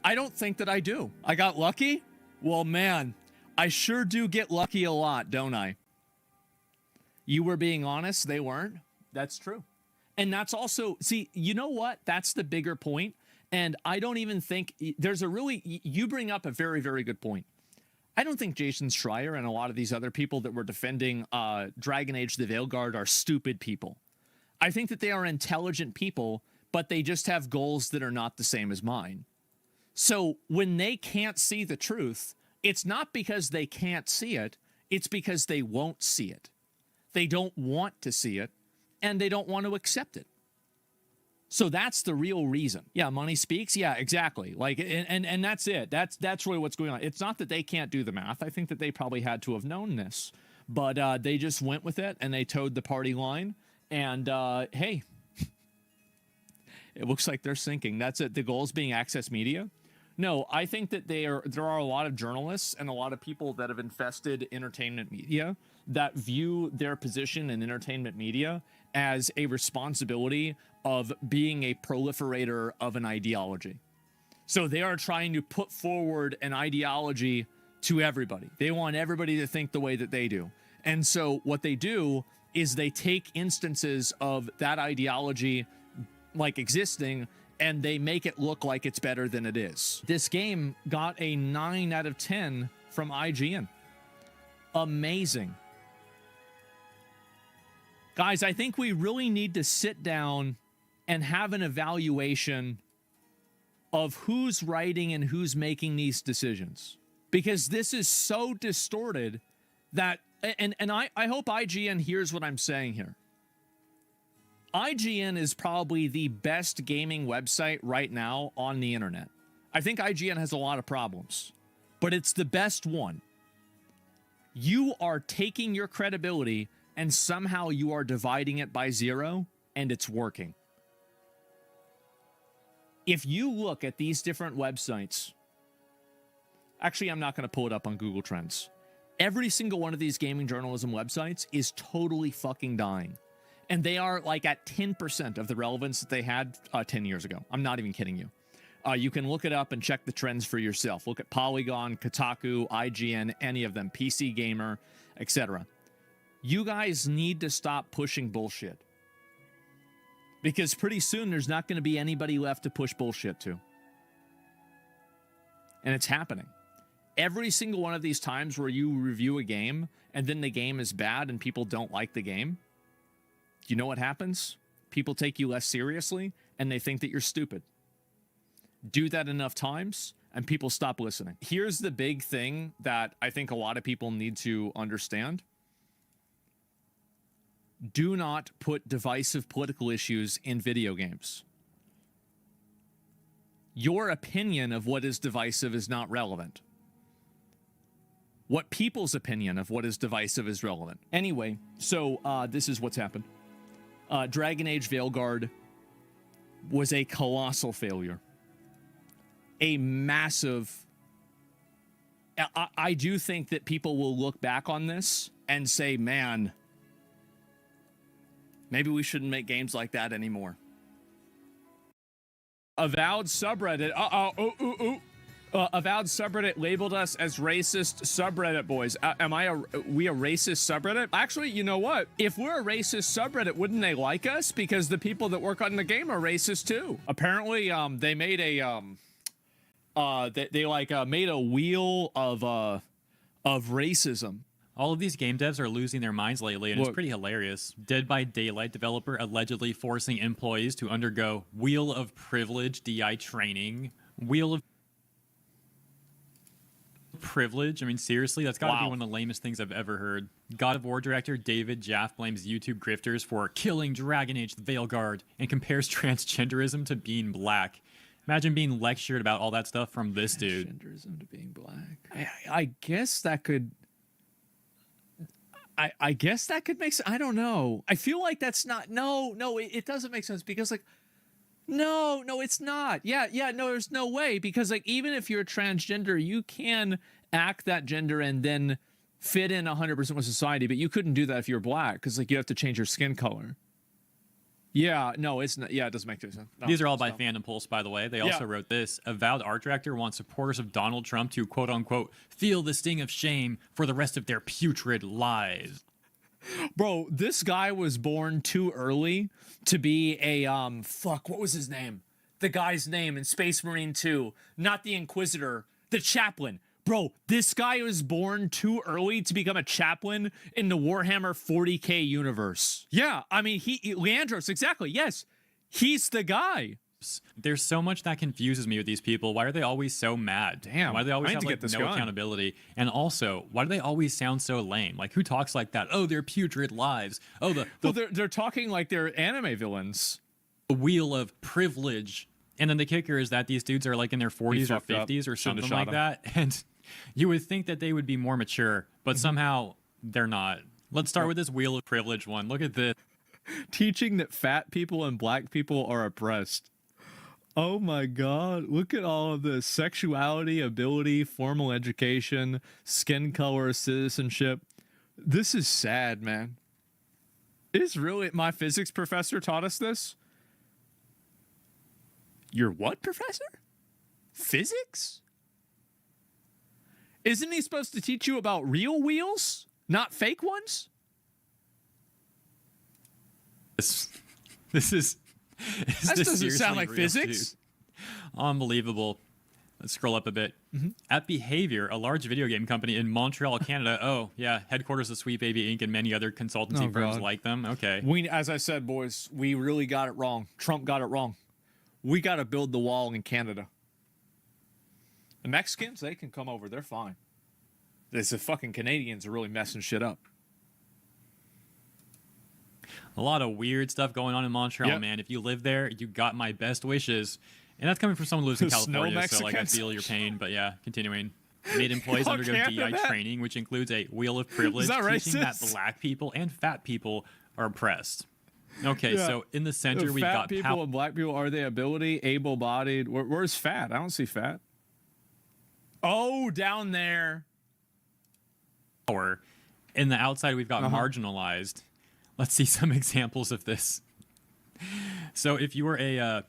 I don't think that I do. I got lucky? Well, man, I sure do get lucky a lot, don't I? You were being honest, they weren't. That's true. And that's also, see, you know what? That's the bigger point. And I don't even think there's a really, you bring up a very, very good point. I don't think Jason Schreier and a lot of these other people that were defending Dragon Age the Veilguard are stupid people. I think that they are intelligent people, but they just have goals that are not the same as mine. So when they can't see the truth, it's not because they can't see it, it's because they won't see it. They don't want to see it, and they don't want to accept it. So that's the real reason. Yeah, money speaks. Yeah, exactly. Like, and that's it. That's really what's going on. It's not that they can't do the math. I think that they probably had to have known this, but they just went with it and they towed the party line. And hey, it looks like they're sinking. That's it. The goal is being Access Media. No, I think that there are a lot of journalists and a lot of people that have infested entertainment media that view their position in entertainment media as a responsibility of being a proliferator of an ideology. So they are trying to put forward an ideology to everybody. They want everybody to think the way that they do. And so what they do is they take instances of that ideology like existing and they make it look like it's better than it is. This game got a 9 out of 10 from IGN. Amazing. Guys, I think we really need to sit down and have an evaluation of who's writing and who's making these decisions. Because this is so distorted that, and I hope IGN hears what I'm saying here. IGN is probably the best gaming website right now on the internet. I think IGN has a lot of problems, but it's the best one. You are taking your credibility and somehow you are dividing it by 0, and it's working. If you look at these different websites, actually, I'm not going to pull it up on Google Trends. Every single one of these gaming journalism websites is totally fucking dying. And they are like at 10% of the relevance that they had 10 years ago. I'm not even kidding you. You can look it up and check the trends for yourself. Look at Polygon, Kotaku, IGN, any of them, PC Gamer, etc. You guys need to stop pushing bullshit. Because pretty soon there's not going to be anybody left to push bullshit to. And it's happening. Every single one of these times where you review a game and then the game is bad and people don't like the game, you know what happens? People take you less seriously and they think that you're stupid. Do that enough times and people stop listening. Here's the big thing that I think a lot of people need to understand. Do not put divisive political issues in video games. Your opinion of what is divisive is not relevant. What people's opinion of what is divisive is relevant. Anyway, so this is what's happened. Dragon Age Veilguard was a colossal failure. A massive... I do think that people will look back on this and say, man, maybe we shouldn't make games like that anymore. Avowed subreddit. Avowed subreddit labeled us as racist subreddit boys. We a racist subreddit? Actually, you know what? If we're a racist subreddit, wouldn't they like us? Because the people that work on the game are racist too. Apparently, they made a made a wheel of racism. All of these game devs are losing their minds lately, and it's pretty hilarious. Dead by Daylight developer allegedly forcing employees to undergo Wheel of Privilege DI training. Wheel of Privilege? I mean, seriously? That's got to be one of the lamest things I've ever heard. God of War director David Jaffe blames YouTube grifters for killing Dragon Age the Veilguard and compares transgenderism to being black. Imagine being lectured about all that stuff from this dude. Transgenderism to being black. I guess that could. I guess that could make sense. I don't know. I feel like that's not. No, it doesn't make sense because like. No, it's not. Yeah, no, there's no way because like even if you're transgender, you can act that gender and then fit in 100% with society, but you couldn't do that if you're black because like you have to change your skin color. Yeah, no, it's not. Yeah, it doesn't make sense. No, These are all by Fandom Pulse, by the way. They also wrote this. Avowed art director wants supporters of Donald Trump to quote unquote feel the sting of shame for the rest of their putrid lives. Bro, this guy was born too early to be a what was his name? The guy's name in Space Marine 2, not the Inquisitor, the chaplain. Bro, this guy was born too early to become a chaplain in the Warhammer 40K universe. Yeah, I mean Leandros, exactly. Yes. He's the guy. There's so much that confuses me with these people. Why are they always so mad? Damn. Why do they always have like no accountability? And also, why do they always sound so lame? Like who talks like that? Oh, they're putrid lives. Oh, well, they're talking like they're anime villains. The wheel of privilege. And then the kicker is that these dudes are like in their 40s or 50s or something like that. And you would think that they would be more mature, but somehow they're not. Let's start with this wheel of privilege one. Look at this. Teaching that fat people and black people are oppressed. Oh my God, look at all of this. Sexuality, ability, formal education, skin color, citizenship. This is sad, man. It is really, my physics professor taught us this. Your what, professor? Physics? Isn't he supposed to teach you about real wheels, not fake ones? This doesn't sound like physics. Dude? Unbelievable. Let's scroll up a bit. At Behavior, a large video game company in Montreal, Canada. Oh, yeah, headquarters of Sweet Baby Inc. and many other consultancy firms like them. Okay. As I said, boys, we really got it wrong. Trump got it wrong. We got to build the wall in Canada. The Mexicans, they can come over. They're fine. It's the fucking Canadians are really messing shit up. A lot of weird stuff going on in Montreal, man. If you live there, you got my best wishes. And that's coming from someone who lives in California, so like I feel your pain. But yeah, continuing. Made employees undergo DI training, which includes a wheel of privilege, teaching that black people and fat people are oppressed. Okay, so in the center we've got people and black people. Are they ability, able-bodied? Where's fat? I don't see fat. Oh, down there. Power. In the outside, we've got marginalized. Let's see some examples of this. So if you were a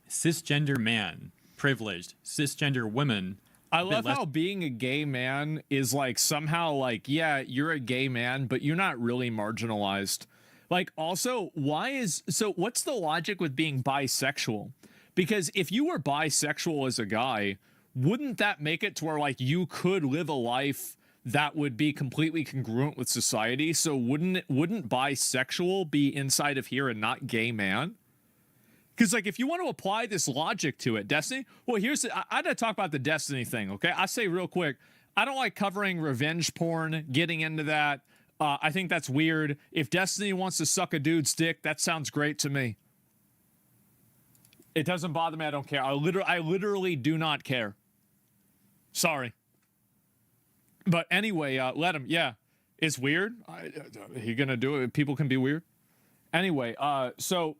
cisgender man, privileged, cisgender woman. I love how being a gay man is like somehow like, yeah, you're a gay man, but you're not really marginalized. Like also, what's the logic with being bisexual? Because if you were bisexual as a guy, wouldn't that make it to where like you could live a life that would be completely congruent with society? So wouldn't bisexual be inside of here and not gay man? Because like if you want to apply this logic to it, Destiny. Well, I had to talk about the Destiny thing. Okay, I say real quick, I don't like covering revenge porn, getting into that. I think that's weird. If Destiny wants to suck a dude's dick, that sounds great to me. It doesn't bother me. I don't care. I literally do not care. Sorry. But anyway, let him. Yeah, it's weird. He gonna do it. People can be weird. Anyway, so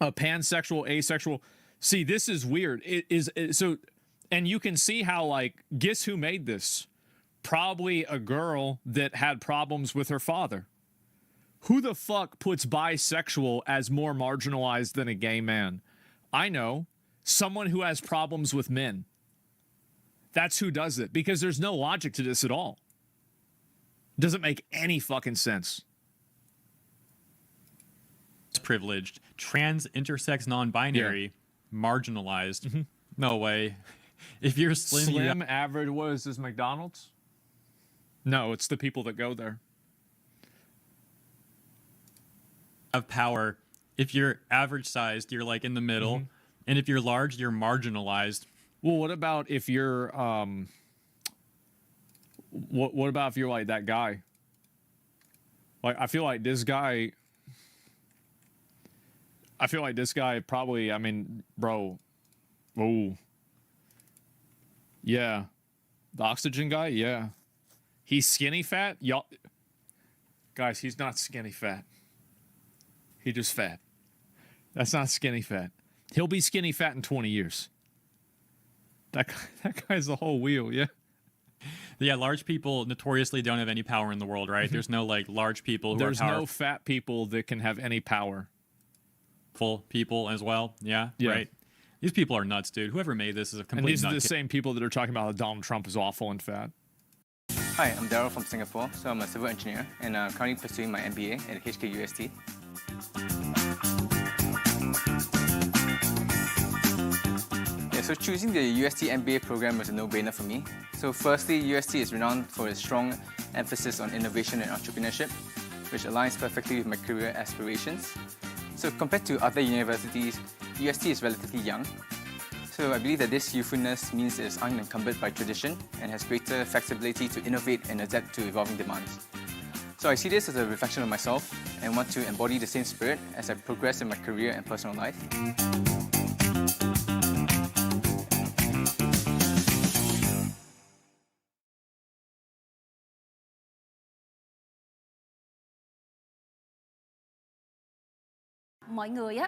pansexual, asexual. See, this is weird. And you can see how like, guess who made this? Probably a girl that had problems with her father. Who the fuck puts bisexual as more marginalized than a gay man? I know. Someone who has problems with men. That's who does it, because there's no logic to this at all. Doesn't make any fucking sense. It's privileged. Trans, intersex, non-binary, marginalized. No way. If you're slim average, what is this, McDonald's? No, it's the people that go there. Of power. If you're average sized, you're like in the middle. And if you're large, you're marginalized. Well, what about if you're what about if you're like that guy? Like I feel like this guy probably, I mean, bro, Oh. Yeah. The oxygen guy? Yeah. He's skinny fat? Y'all. Guys, he's not skinny fat. He just fat. That's not skinny fat. He'll be skinny fat in 20 years. That guy's the whole wheel, yeah. Yeah, large people notoriously don't have any power in the world, right? There's no like large people who There's are powerful. no fat people that can have any power. Full people as well. Yeah, right. These people are nuts, dude. Whoever made this is a complete And these nut are the same people that are talking about how Donald Trump is awful and fat. Hi, I'm Daryl from Singapore. So I'm a civil engineer and I'm currently pursuing my MBA at HKUST. So choosing the UST MBA program was a no-brainer for me. So firstly, UST is renowned for its strong emphasis on innovation and entrepreneurship, which aligns perfectly with my career aspirations. So compared to other universities, UST is relatively young. So I believe that this youthfulness means it is unencumbered by tradition and has greater flexibility to innovate and adapt to evolving demands. So I see this as a reflection of myself and want to embody the same spirit as I progress in my career and personal life. Mọi người á.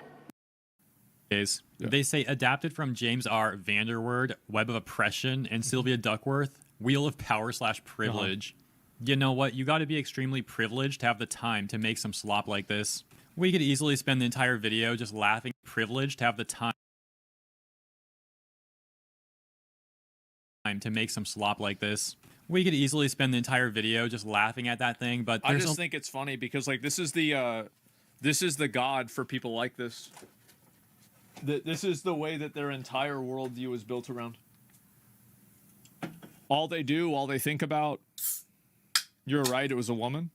They say adapted from James R. Vanderwerd, Web of Oppression, and Sylvia Duckworth, Wheel of Power/Privilege. You know what? You got to be extremely privileged to have the time to make some slop like this. We could easily spend the entire video just laughing. Privileged to have the time to make some slop like this. We could easily spend the entire video just laughing at that thing, but I just think it's funny because like this is the god for people like this. This is the way that their entire worldview is built around. All they do, all they think about. You're right, it was a woman.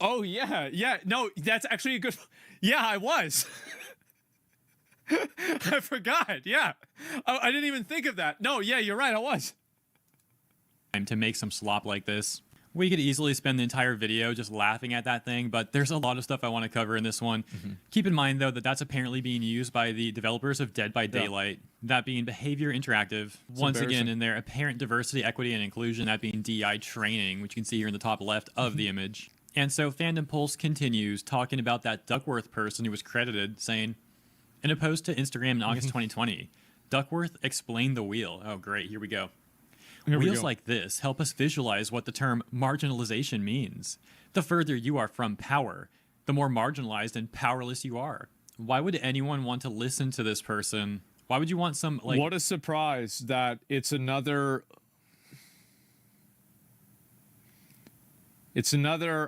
Oh, yeah. No, that's actually a good... Yeah, I was. I forgot, yeah. I didn't even think of that. No, yeah, you're right, I was. To make some slop like this. We could easily spend the entire video just laughing at that thing, but there's a lot of stuff I want to cover in this one. Keep in mind, though, that that's apparently being used by the developers of Dead by Daylight, that being Behavior Interactive. Once again, in their apparent diversity, equity, and inclusion, that being DI training, which you can see here in the top left of the image. And so Fandom Pulse continues talking about that Duckworth person who was credited, saying, in a post to Instagram in August 2020, Duckworth explained the wheel. Oh, great. Here we go. Wheels like this help us visualize what the term marginalization means. The further you are from power, the more marginalized and powerless you are. Why would anyone want to listen to this person? Why would you want some, like... What a surprise that it's another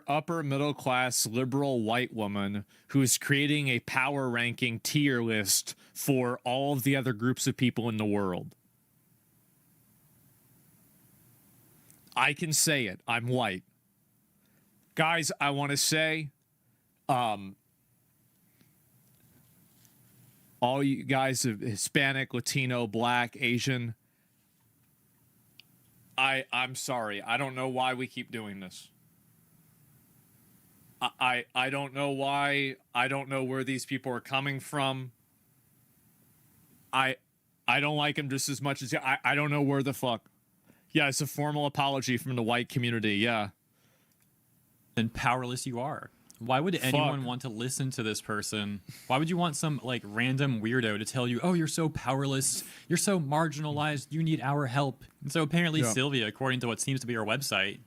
upper middle class liberal white woman who's creating a power ranking tier list for all of the other groups of people in the world. I can say it. I'm white. Guys, I want to say, all you guys of Hispanic, Latino, Black, Asian, I'm sorry. I don't know why we keep doing this. I don't know why. I don't know where these people are coming from. I don't like them just as much as I don't know where the fuck. Yeah, it's a formal apology from the white community, yeah. And powerless you are. Why would anyone want to listen to this person? Why would you want some, like, random weirdo to tell you, oh, you're so powerless, you're so marginalized, you need our help? And so apparently Sylvia, according to what seems to be her website,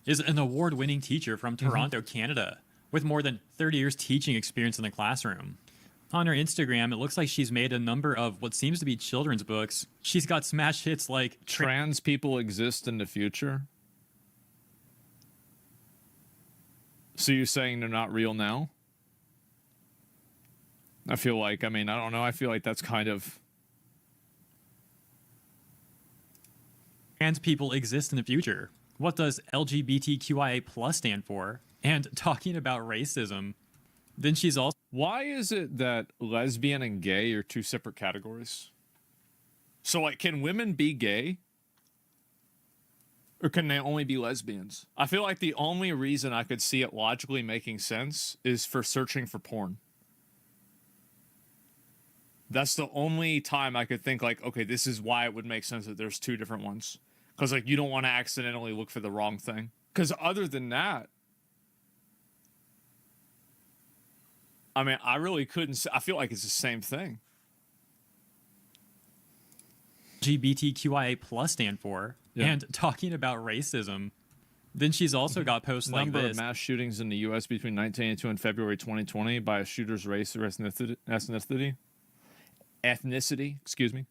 is an award-winning teacher from Toronto, Canada, with more than 30 years teaching experience in the classroom. On her Instagram, it looks like she's made a number of what seems to be children's books. She's got smash hits like... Trans people exist in the future? So you're saying they're not real now? I feel like, I mean, I don't know. I feel like that's kind of... Trans people exist in the future. What does LGBTQIA+ stand for? And talking about racism... Then she's also... Why is it that lesbian and gay are two separate categories? So, like, can women be gay? Or can they only be lesbians? I feel like the only reason I could see it logically making sense is for searching for porn. That's the only time I could think like, okay, this is why it would make sense that there's two different ones. Because like you don't want to accidentally look for the wrong thing. Because other than that, I mean, I really couldn't say, I feel like it's the same thing. LGBTQIA plus stand for. Yeah. And talking about racism. Then she's also got posts like number this. Of mass shootings in the U.S. between 1982 and February 2020 by a shooter's race or ethnicity. Excuse me.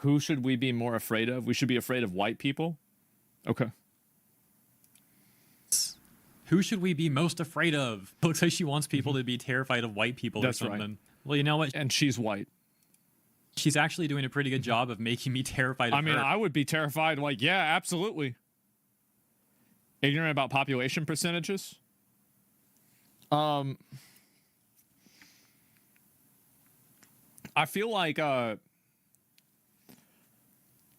Who should we be more afraid of? We should be afraid of white people. Okay. Who should we be most afraid of? Looks like she wants people to be terrified of white people or something. Right. Well, you know what? And she's white. She's actually doing a pretty good job of making me terrified of her. I would be terrified. Like, yeah, absolutely. Ignorant about population percentages. I feel like,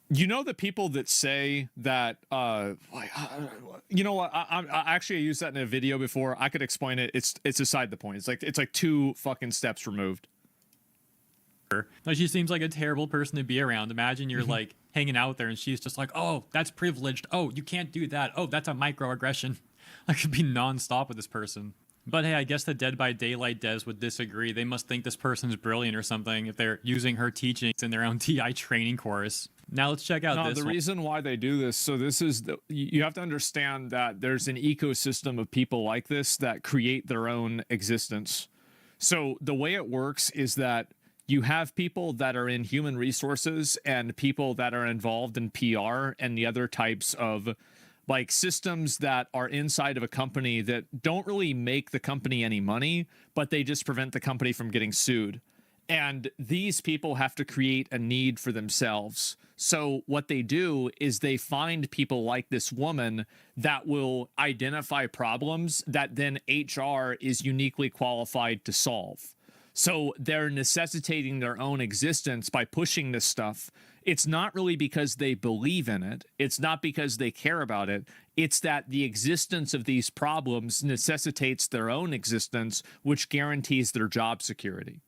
you know, the people that say that, you know what? I actually used that in a video before. I could explain it. It's aside the point. It's like two fucking steps removed. Like, she seems like a terrible person to be around. Imagine you're like hanging out there and she's just like, oh, that's privileged. Oh, you can't do that. Oh, that's a microaggression. I could be nonstop with this person. But hey, I guess the Dead by Daylight devs would disagree. They must think this person's brilliant or something if they're using her teachings in their own TI training course. Now let's check out this. The reason why they do this, so this is, you have to understand that there's an ecosystem of people like this that create their own existence. So the way it works is that you have people that are in human resources and people that are involved in PR and the other types of like systems that are inside of a company that don't really make the company any money, but they just prevent the company from getting sued. And these people have to create a need for themselves. So what they do is they find people like this woman that will identify problems that then HR is uniquely qualified to solve. So they're necessitating their own existence by pushing this stuff. It's not really because they believe in it. It's not because they care about it. It's that the existence of these problems necessitates their own existence, which guarantees their job security.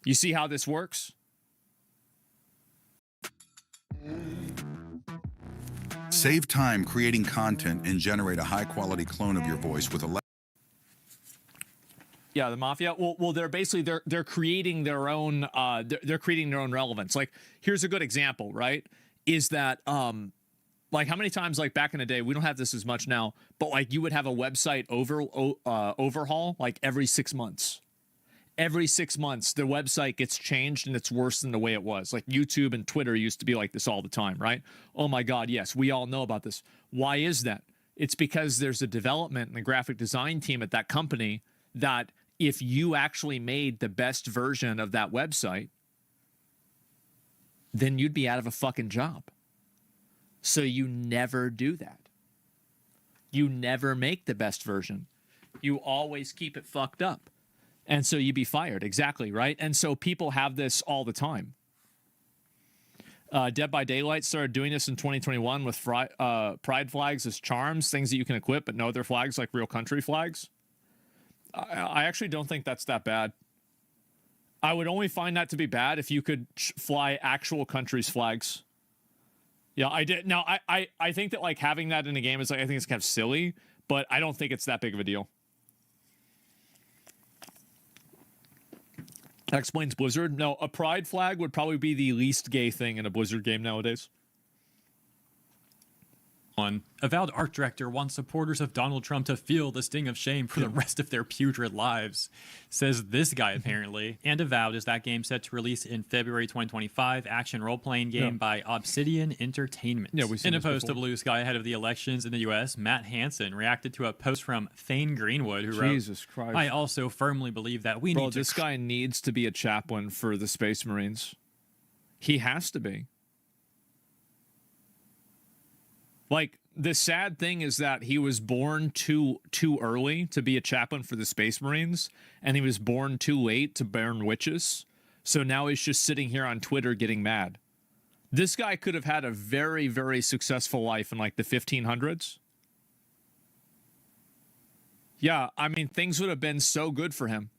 You see how this works? Save time creating content and generate a high-quality clone of your voice with a... Yeah, the mafia. Well, they're basically they're creating their own they're creating their own relevance. Like, here's a good example, right? Is that like how many times, like back in the day, we don't have this as much now, but like you would have a website overhaul like every 6 months. Every 6 months, the website gets changed and it's worse than the way it was. Like YouTube and Twitter used to be like this all the time, right? Oh my God, yes, we all know about this. Why is that? It's because there's a development and a graphic design team at that company that if you actually made the best version of that website, then you'd be out of a fucking job. So you never do that. You never make the best version. You always keep it fucked up. And so you'd be fired. Exactly, right? And so people have this all the time. Dead by Daylight started doing this in 2021 with pride flags as charms, things that you can equip, but no other flags like real country flags. I actually don't think that's that bad. I would only find that to be bad if you could fly actual countries' flags. Yeah, I did. Now, I think that like having that in a game is like, I think it's kind of silly, but I don't think it's that big of a deal. That explains Blizzard. No, a pride flag would probably be the least gay thing in a Blizzard game nowadays. Avowed art director wants supporters of Donald Trump to feel the sting of shame for the rest of their putrid lives, says this guy apparently. And Avowed is that game set to release in February 2025, action role-playing game by Obsidian Entertainment. Yeah, we've seen in a post to Blue Sky ahead of the elections in the U.S., Matt Hansen reacted to a post from Thane Greenwood, who wrote, Jesus Christ. I also firmly believe that we need to... This guy needs to be a chaplain for the Space Marines. He has to be. Like, the sad thing is that he was born too early to be a chaplain for the Space Marines, and he was born too late to burn witches. So now he's just sitting here on Twitter getting mad. This guy could have had a very, very successful life in like the 1500s. Yeah, I mean, things would have been so good for him.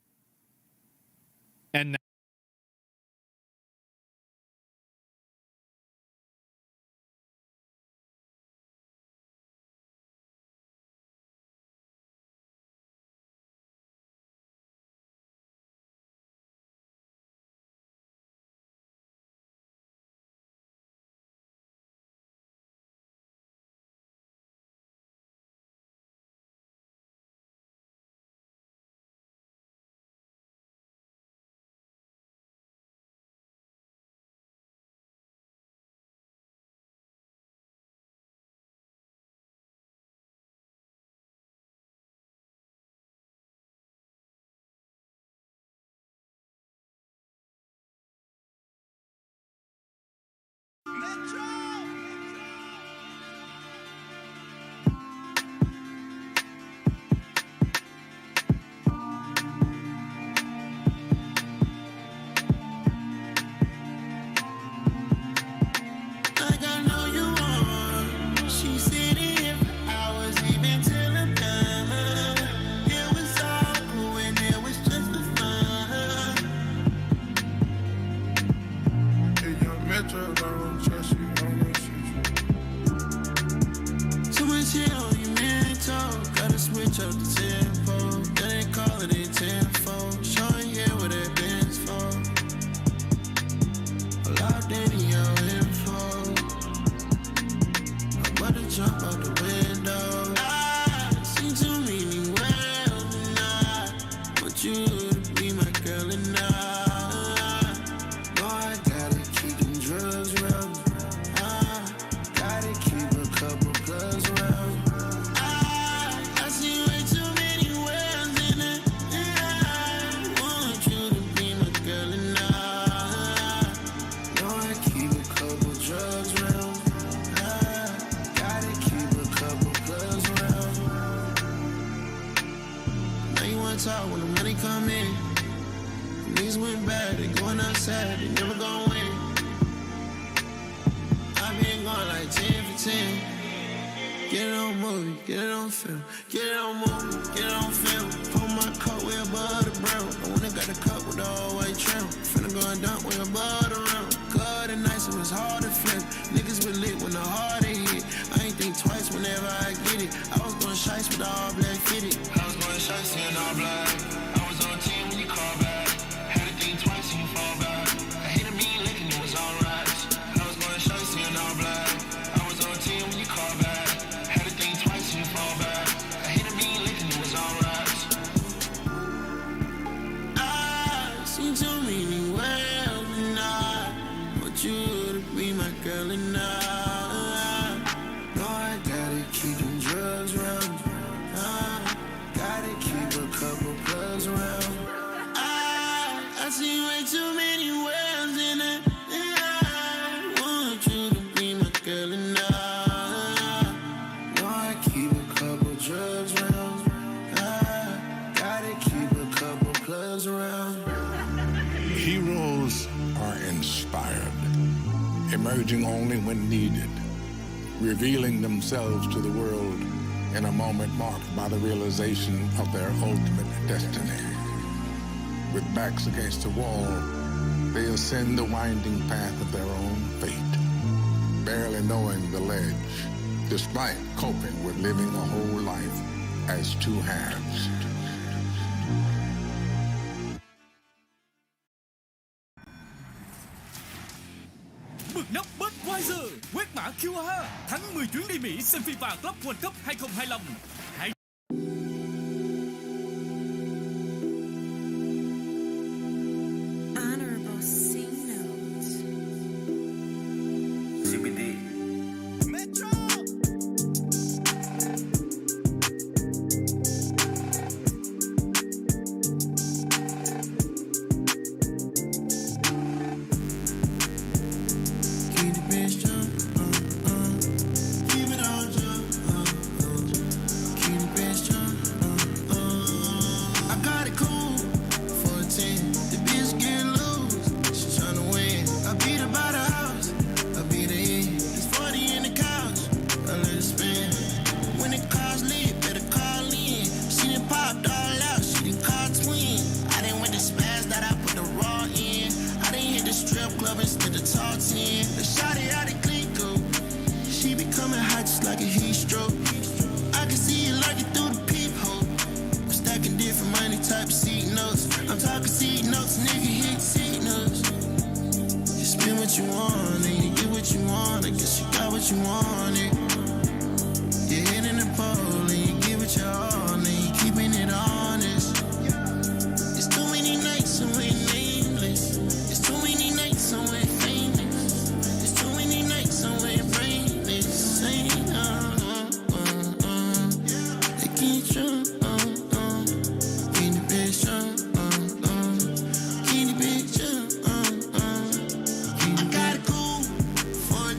talk when the money come in. Niggas went bad, they going outside, they never gon' win. I been going like 10 for 10. Get it on movie, get it on film. Get it on movie, get it on film. Pull my coat way above the brown. I wanna got the cup with the all white trim. Finna go and dunk way above the rim. Good and nice, it was hard to flip. Niggas been lit when the heart they hit. I ain't think twice whenever I get it. I was going shice with the all black fitted. I was going shice in all black. I was on 10 when you call back. Had to think twice and you fall back. I hit a mean licking, it was alright. I was going shice in all black. I was on 10 when you call back. Had to think twice and you fall back. I hit a mean licking, it was alright. I seen too many worlds and I want you to be my girl and I know I gotta keep them drugs around. Gotta keep a couple plugs around. I see way too many worlds in it. I want you to be my girl and I know I keep a couple drugs around. Gotta keep a couple plugs around. Heroes are inspired, emerging only when needed, revealing themselves to the world in a moment marked by the realization of their ultimate destiny. With backs against the wall, they ascend the winding path of their own fate, barely knowing the ledge, despite coping with living a whole life as two halves. Mực nắp Budweiser, quét mã QR, thắng 10 chuyến đi Mỹ xem FIFA Club World Cup 2025. Honorable C note. CBD. Metro. Keep the bitch jump, keep it all jump, keep the bitch jump, I got it cool for a 10. The bitch get loose, she tryna win. I beat her by the house, I beat her in. It's 40 in the couch, I let it spin. When the car's lit, better call in. She done popped all out, she done called twin. I done went to spaz that I put the raw in. I done hit the strip club instead of talk 10. The shawty out of Glico, she be coming hot just like a heat stroke. I can see you like it through the peephole. I'm stacking different money type of seat notes. I'm talking seat notes, nigga hit seat notes. You spend what you want and you get what you want. I guess you got what you wanted. You're hitting the pole and you give it your all and you keeping it honest. It's too many nights somewhere nameless. It's too many nights somewhere famous. It's too many nights somewhere brainless. Saying, they keep trying, keep the bitch on, keep the bitch on, I got it cool for a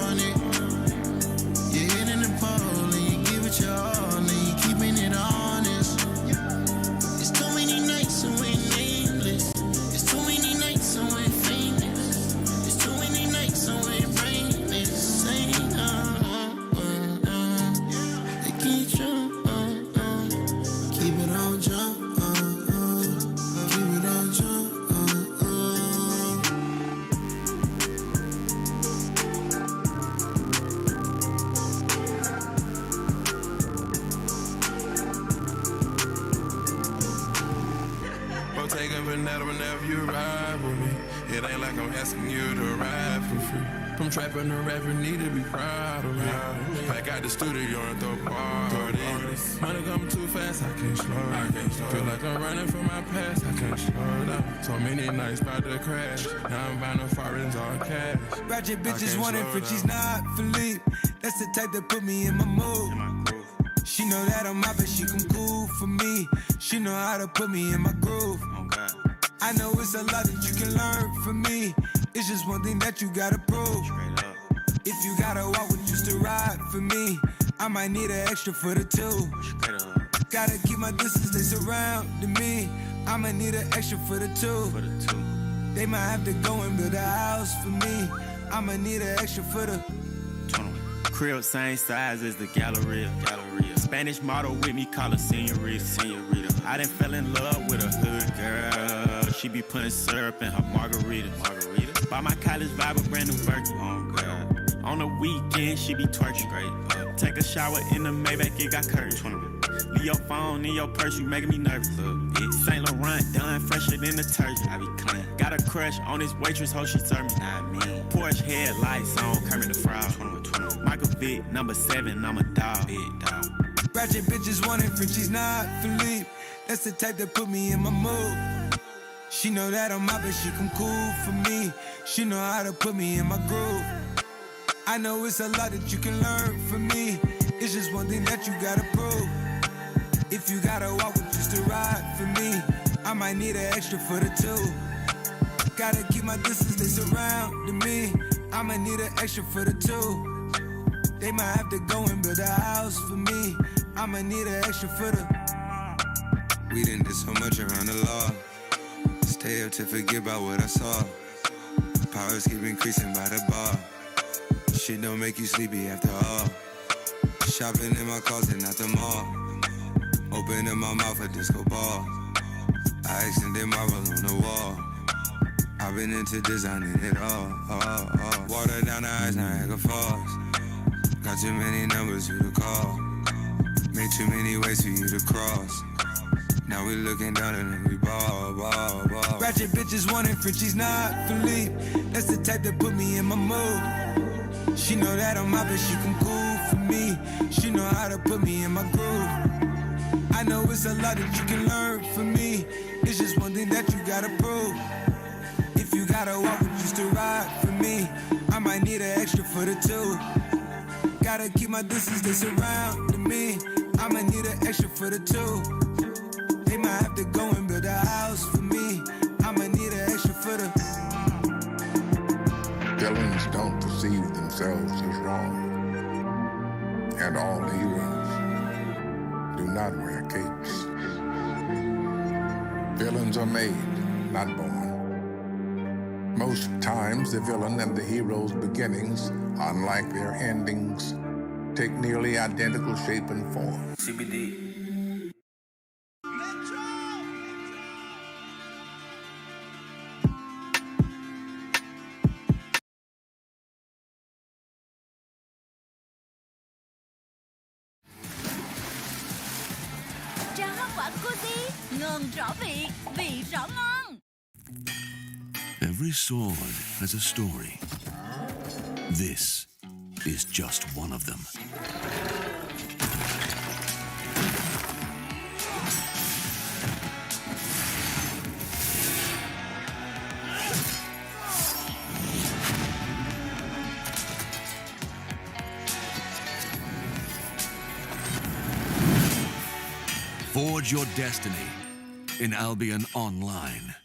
want it. You're hitting the pole and you give it your all and you keeping it honest. It's too many nights and we're nameless. It's too many nights and we're famous. It's too many nights and we're brainless. Saying, they keep jump, keep it on jump, keep it on jump. Take up another whenever you ride with me. It ain't like I'm asking you to ride for free. From trapping to rapping, need to be proud of me. I got the studio and throw parties. Money coming too fast, I can't slow down. Feel like I'm running from my past, I can't slow down. So many nights about to crash. Now I'm buying the foreigns all cash. Ratchet bitches wanting Frenchies, not Philippe. That's the type that put me in my mood. She know that I'm out, but she come cool for me. She know how to put me in my groove. I know it's a lot that you can learn from me. It's just one thing that you gotta prove. If you gotta walk with just to ride for me, I might need an extra for the two. Gotta keep my distance, they surrounding me. I'ma need an extra for the two. They might have to go and build a house for me. I'ma need an extra for the crib, same size as the Galleria. Spanish model with me, call her senorita. I done fell in love with a hood girl. She be putting syrup in her margarita. Buy my college vibe a brand new Birkin. Oh God. On the weekend, she be twerking. Take a shower in the Maybach, it got curtains. Leave your phone in your purse, you making me nervous. Saint Laurent done fresher than detergent. I be clean. Got a crush on this waitress, hoe she serve me. Not me. Porsche headlights on, Kermit the Frog. Michael Vick, number 7, I'm a dog. Big dog. Ratchet bitches wanting Frenchies, not Philippe. That's the type that put me in my mood. She know that I'm out, but she come cool for me. She know how to put me in my groove. I know it's a lot that you can learn from me. It's just one thing that you gotta prove. If you gotta walk with just to ride for me, I might need an extra for the two. Gotta keep my distance, they surrounding me. I'ma need an extra for the two. They might have to go and build a house for me. I'ma need an extra for the. We done did so much around the law. Stay up to forget about what I saw. Powers keep increasing by the bar. Shit don't make you sleepy after all. Shopping in my closet, not the mall. Opening my mouth a disco ball. I extended marble on the wall. I've been into designing it all. Water down the eyes, Niagara Falls. Got too many numbers for you to call. Made too many ways for you to cross. Now we looking down and we ball. Ratchet bitches wanting Frenchies, not Philippe. That's the type that put me in my mood. She know that I'm out, but she come cool for me. She know how to put me in my groove. I know it's a lot that you can learn from me. It's just one thing that you gotta prove. If you gotta walk with just to ride for me, I might need an extra for the two. Gotta keep my distance, they surrounding me. I'ma need an extra for the two. They might have to go and build a house for me. I'ma need an extra for the. Villains don't perceive themselves as wrong. And all heroes do not wear capes. Villains are made, not born. Most times, the villain and the hero's beginnings, unlike their endings, take nearly identical shape and form. CBD. Every sword has a story. This is just one of them. Forge your destiny in Albion Online.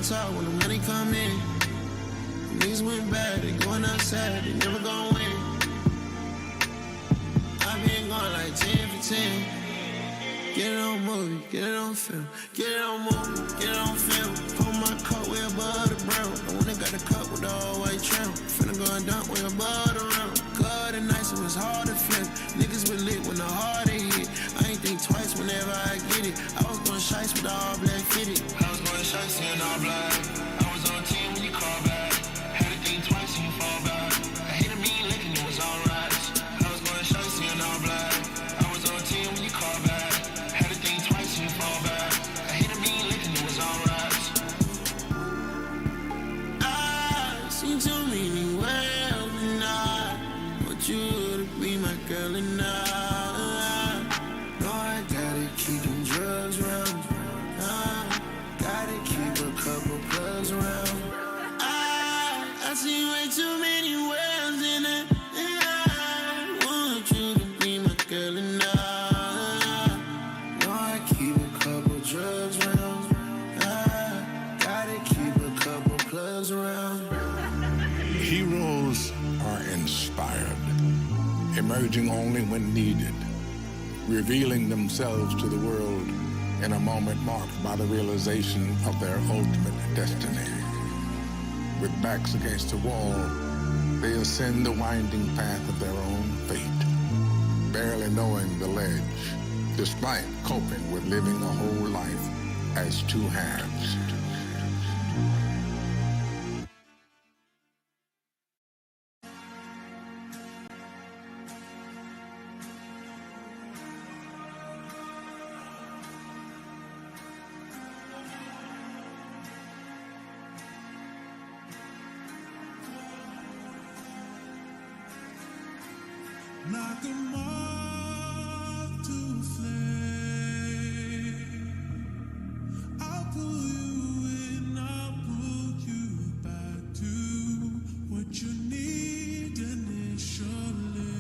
talk when the money come in. Niggas went bad, they going outside, they never gon' win. I been going like 10 for 10. Get it on movie, get it on film. Get it on movie, get it on film. Pull my coat way above the brown. I wanna got a cup with the all white trim. Finna go and dunk way above the rim. God and nice, it was hard to flip. Niggas been lit when the hard they hit. I ain't think twice whenever I get it. I was going shice with the all black fitted. I was going shice in all black. I was on 10 when you call back. Had to think twice and you fall back. I hated me licking, it was alright. I was going shice in all black. I was on 10 when you call back. Had to think twice and you fall back. I hated me licking, it was alright. I seen too many worlds and I want you to be my girl and I know I gotta keep them drugs around. Gotta keep a couple plugs around. I see way too many worlds in it. I want you to be my girl and I know I keep a couple drugs around. Gotta keep a couple plugs around. Heroes are inspired, emerging only when needed, revealing themselves to the world in a moment marked by the realization of their ultimate destiny. With backs against the wall, they ascend the winding path of their own fate, barely knowing the ledge, despite coping with living a whole life as two halves. Like a moth to a flame, I'll pull you in, I'll pull you back to what you need initially.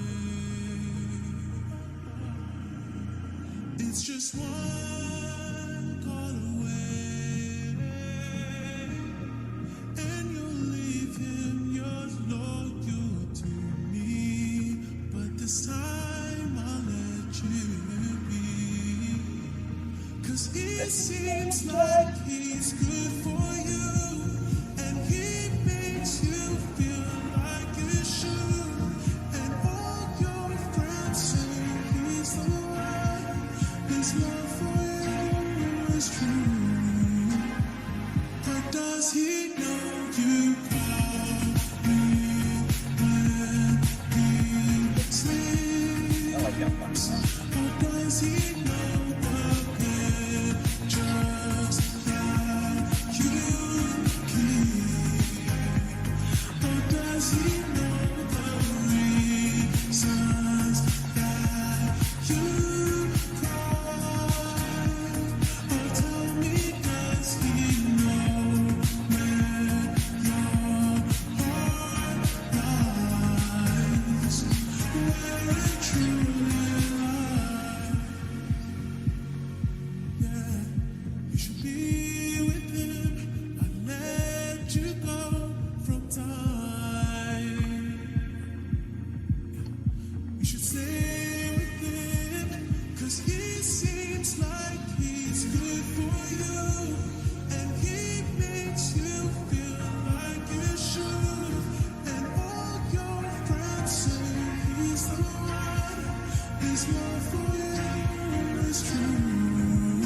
It's just one call away, and you'll leave him, you're loyal to me. This time I'll let you be, 'cause he seems like he's good for you, and he makes you feel like you should, and all your friends say he's the one, his love for you is true, but does he know you call me when he sleeps? Or does he know the pictures that you keep? Or does he know the reasons that you cry? Or tell me, does he know where your heart lies? Where it truly You should stay with him, 'cause he seems like he's good for you, and he makes you feel like you should. And all your friends say he's the one. His love for you is true.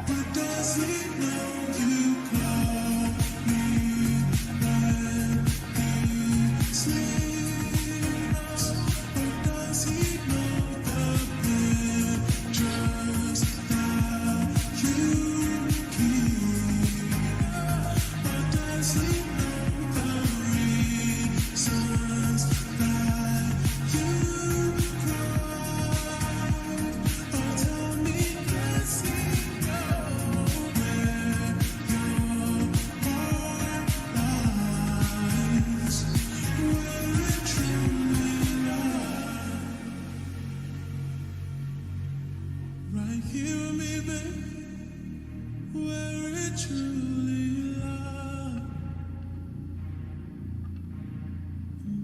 But does he know you call me when he sleeps? Or does he know the pictures that you keep? Or does he know the reasons that you cry? Or tell me, does he know where your heart lies? Where it truly lies? Right here, maybe, where it truly lies.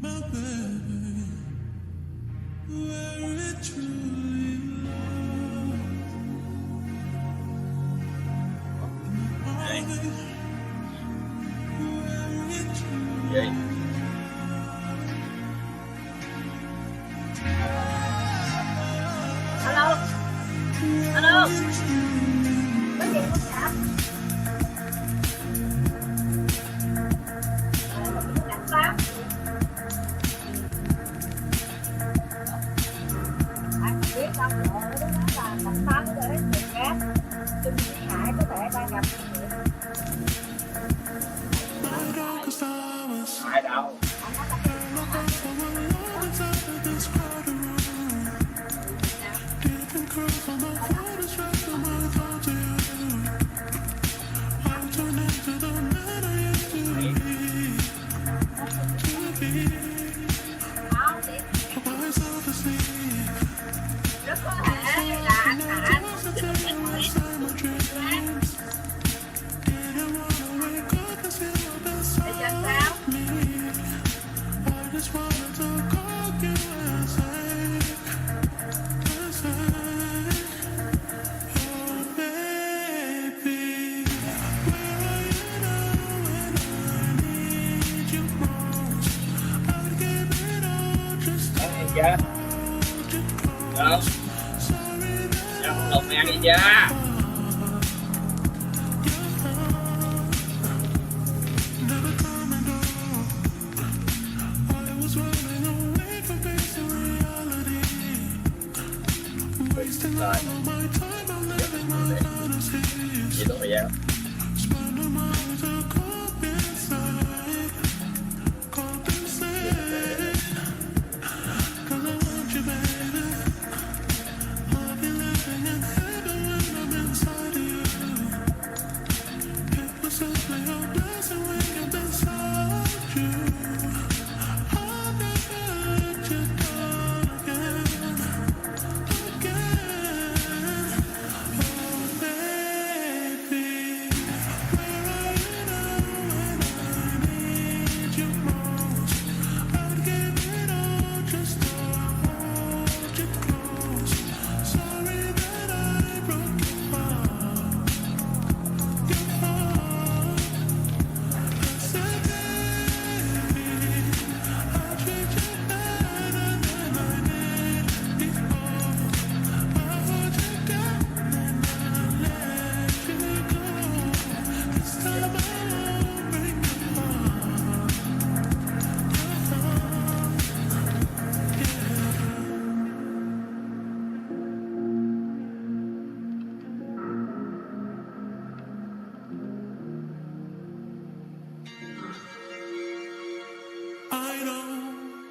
My baby, where it truly lies. Where it truly Alo. Alo. Có gì không hả? Đặt sao? Biết không? Đó là đặt phán để người khác. Trinh Vĩ Hải có thể đang gặp Hải đâu? Rất có thể là anh Hải bây giờ sao? Dạ. Được. Dạ, lột mẹ đi cha. Rồi. Gì đúng rồi dạ.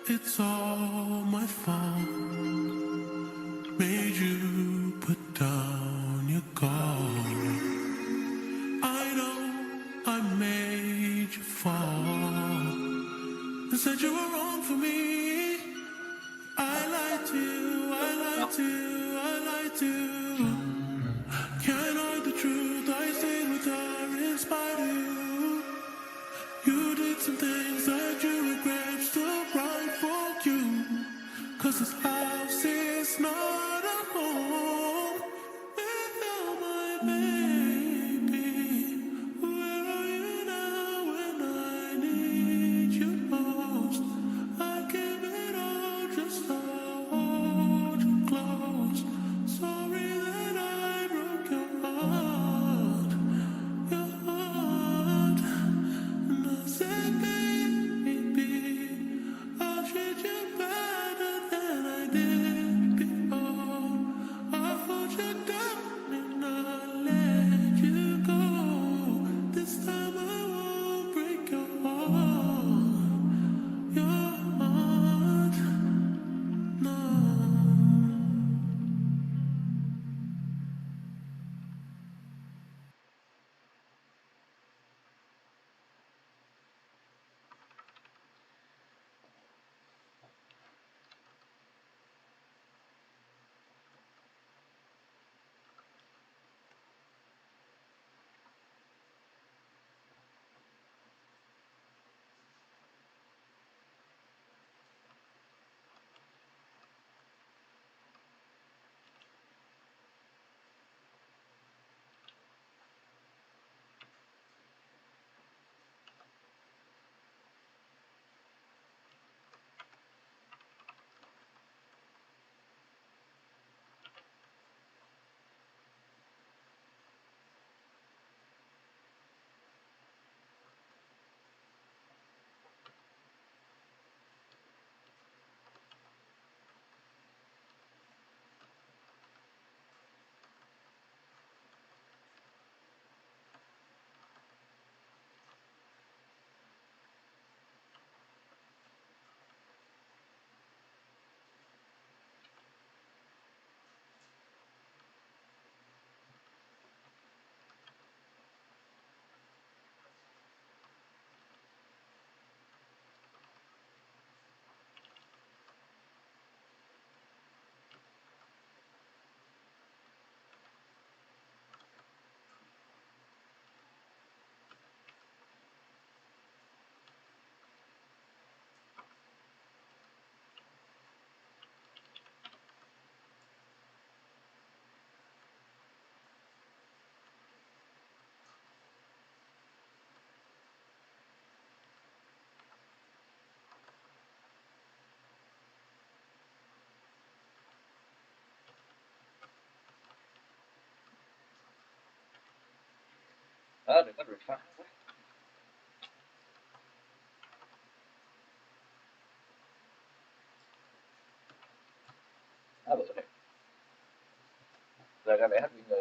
It's all my fault. Made you put down your guard. I know I made you fall and said you were wrong for me. I lied to you, I lied to you, I lied to you. Can't hide the truth, I stayed with her in spite of you. You did some things that you regret, still right for you. 'Cause this house is not a home without my baby. Where are you now when I need you most? I give it all just to hold you close. Sorry that I broke your heart, your heart. And I said, baby, I'll treat you better than I did before. I'll hold you down and I'll let you go. This time I won't break your heart, your heart, no. Đừng có rượt phá quá. Bự này. Rồi ra vẻ hết nguyên người.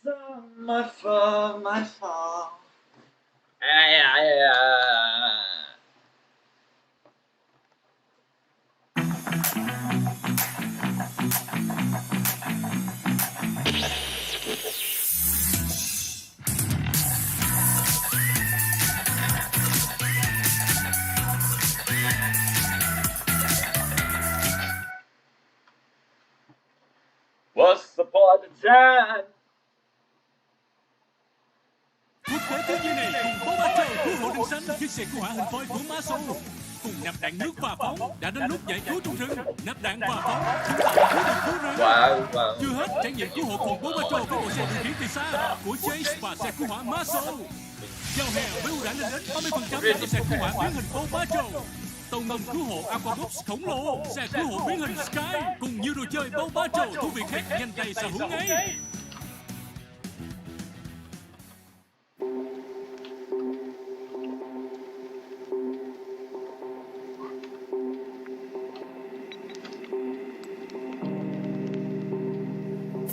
My fault, my fault. Once upon a time. Quốc tế thế giới này cùng bóng ba châu cứu hộ rừng xanh chiếc xe cứu hỏa hình phôi của Marshall cùng nạp đạn nước và phóng đã đến lúc giải cứu trong rừng. Nạp đạn và phóng chúng ta cứu được cứu rừng. Chưa hết, trải nghiệm cứu hộ cùng bóng ba châu với bộ xe điều khiển từ xa của Chase và xe cứu hỏa Marshall. Giao hè với ưu đãi lên đến 30% cho xe cứu hỏa biến hình bóng ba châu. Tàu ngầm cứu hộ Aquabooks khổng lồ, xe cứu hộ biến hình Sky cùng nhiều đồ chơi bóng ba châu thú vị khác nhanh tay sở hữu ngay.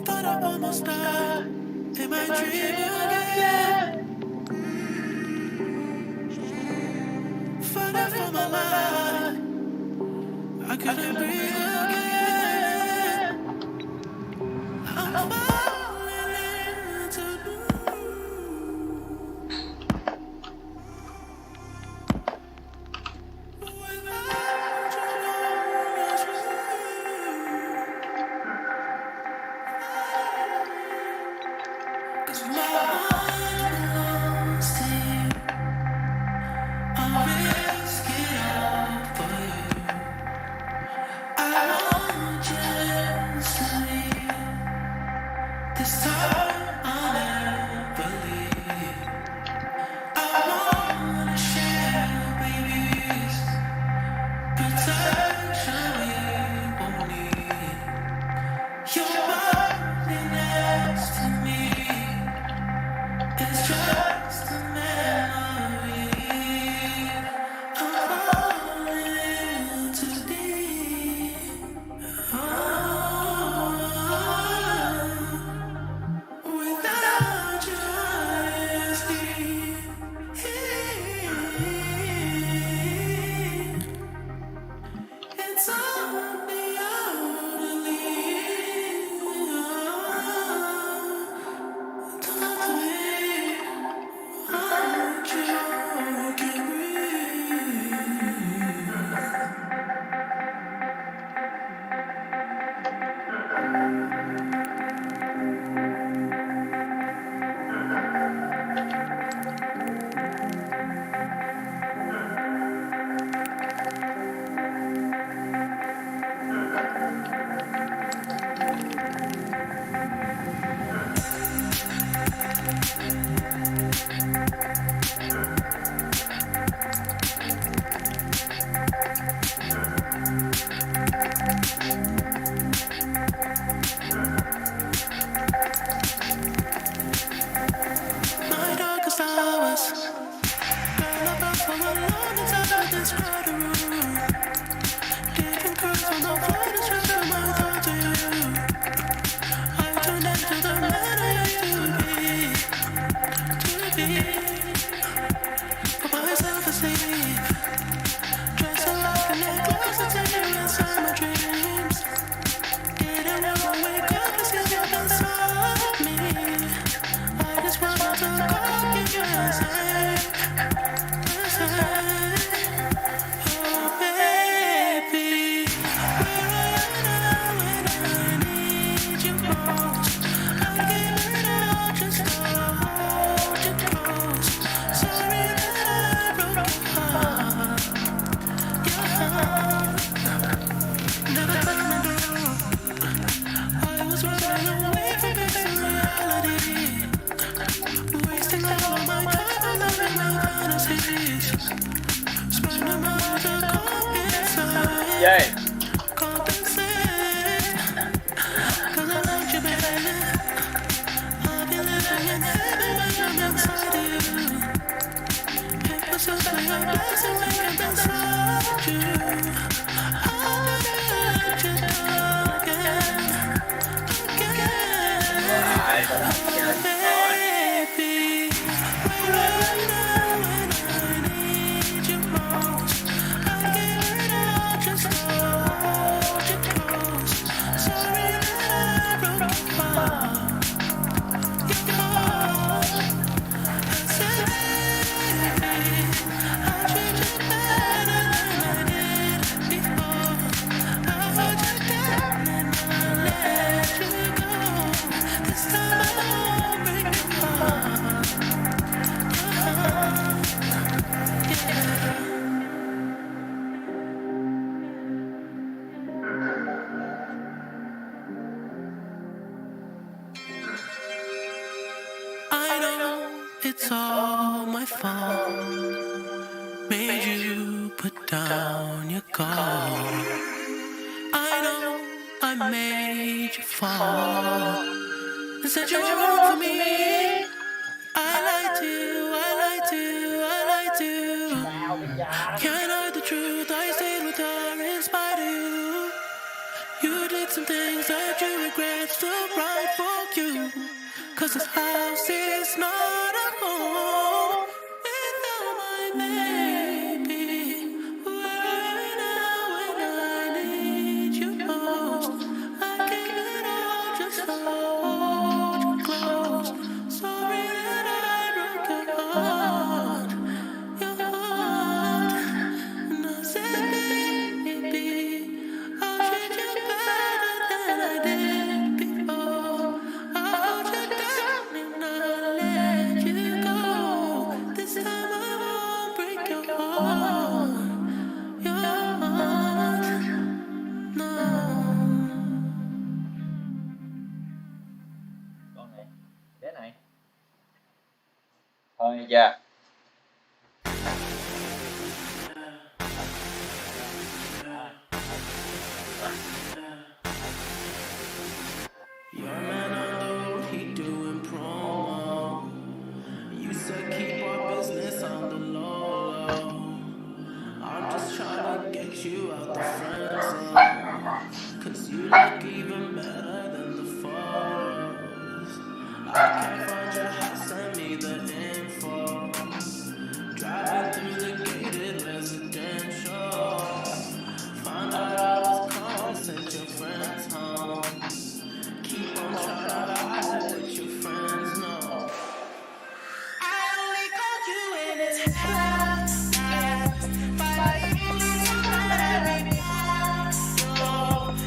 Thought I almost died in my dream again. Fighting for my life, I couldn't breathe again. I'm falling into this time I'll never leave. I wanna share babies, protection we won't need. Your body next to me is just a memory. I'm falling in too deep. Without you, I see. It's on the elderly. Talk to me. Without you, I can't breathe. My darkest hours, burn up out for a long inside this crowded room. Different curves on the floor to stress my thoughts to you. I turned into the man I used to be. Put myself asleep, dressing like a necklace to take you inside my dreams. Didn't wanna wake up and see you inside me. I just want to call you and say, oh baby, where are you now when I need you most? I gave it all just to hold you close. Sorry that I broke your heart. Never let me go. I was running away from this reality. Wasting all my time loving my fantasies. Spending my to compensate. Compensate. 'Cause I love you, baby. I'll be living in heaven when I'm inside you. It was just like a blessing when I'm inside you. I'll let you go again. it's all my fault. Made you put down your guard. I know I made you fall and said you were wrong for me. I lied to you, I lied to you, I lied to you. Can't hide the truth, I stayed with her in spite of you. You did some things that you regret, still right for you. Cause this house is not a home without my baby. Where are you now when I need you most? I gave it all just to hold you close. Sorry that I broke your heart, your heart. And I said, baby, I'll treat you better than I did before. I'll hold you down and I'll let you go. This time I won't break your heart, your heart. No. Con này, thế này. Thôi dạ. Your man on the road, he doing promo. You said keep our business on the low. I'm just trying to get you out the friend zone. Cause you look even better than the photos. I can't find your house, send me the info. Driving through the gated residential. Found out I was calling, sent your friends home. Keep on trying to hide, let your friends know. I only called you when it's happened. But I only love every part.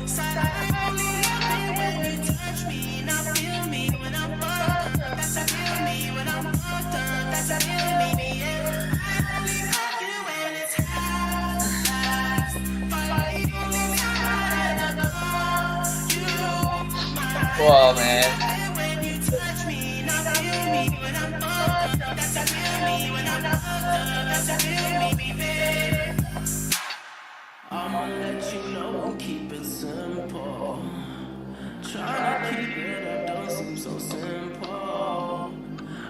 Said I only love you when you touch me. Now feel me when I'm fucked up. That's how feel me when I'm fucked up. That's how feel me, yeah. I only called you when it's happened. But I only love you. Wow, man. When you touch me, now feel me when I'm fucked up. That's how feel me when I'm fucked up. That's how feel me, baby. I'ma let you know and keep it simple. Trying to keep it up don't seem so simple.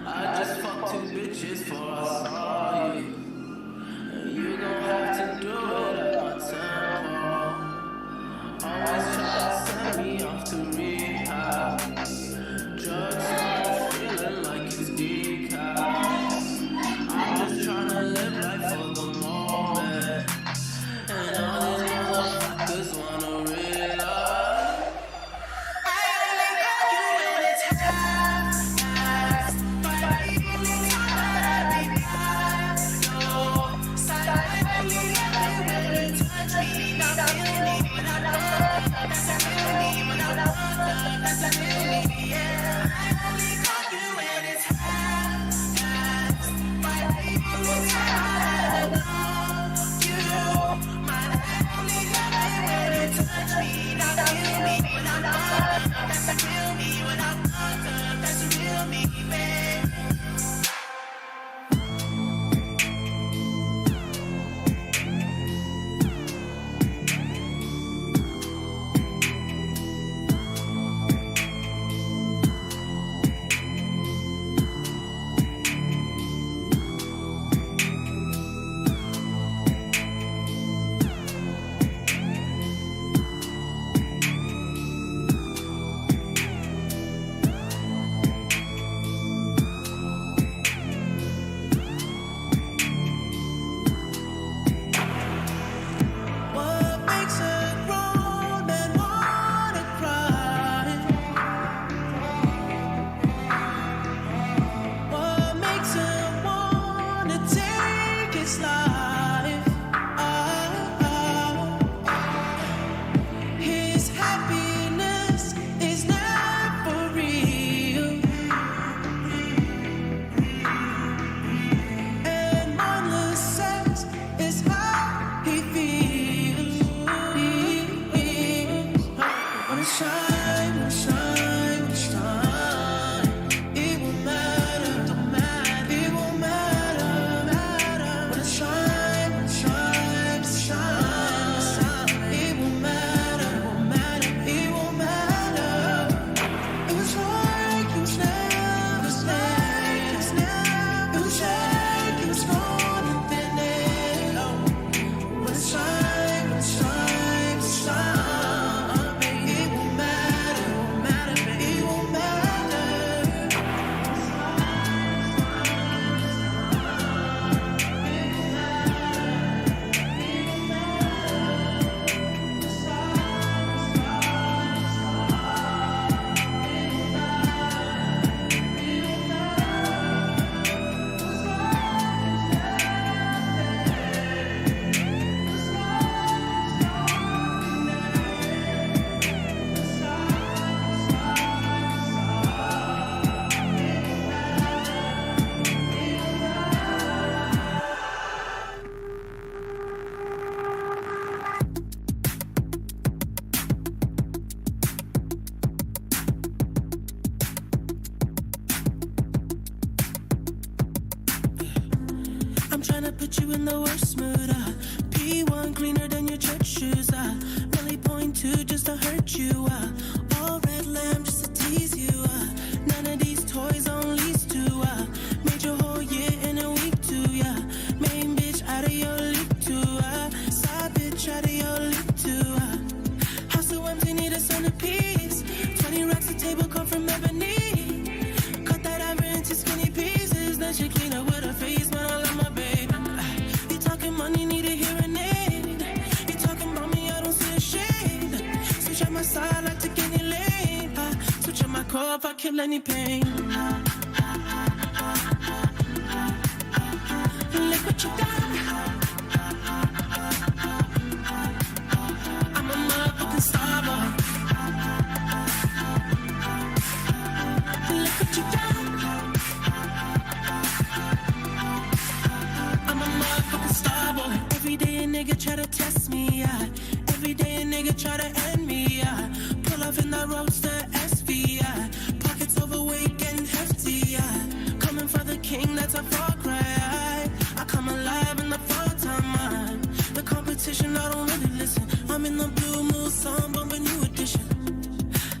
I just fucked 2 bitches before I saw you. And you gon' have to do it at my tempo. Always try to send me off to rehab. Drugs got me feeling like it's decaf. I'm just trying to live life for the moment. And all these motherfuckers wanna realize I only got you when it's happening. put you in the worst mood. P1 cleaner than your church shoes. Really point two just to hurt you. All red lamb just to tease you. None of these toys on lease to. Made your whole year in a week too. Main bitch out of your league too. Side bitch out of your league too. House so empty, need a centerpiece. 20 racks a table come from ebony. Cut that ivory into skinny pieces. Then she clean up with her face, man, I love my baby. You talking money, need a hearing aid. You talking about me, I don't see a shade. Switch on my side, like to any lane. Switch on my core if I kill any pain. Look what you done. I'm a motherfucking star boy. Look what you done. I'm a motherfucking star boy. Every day a nigga try to test me, Every day a nigga try to end me, Pull off in that roadster SV, Pockets overweight getting hefty, Coming for the king, that's a far cry. I come alive in the fall time, The competition, I don't really listen. I'm in the blue moon, song bumping new edition.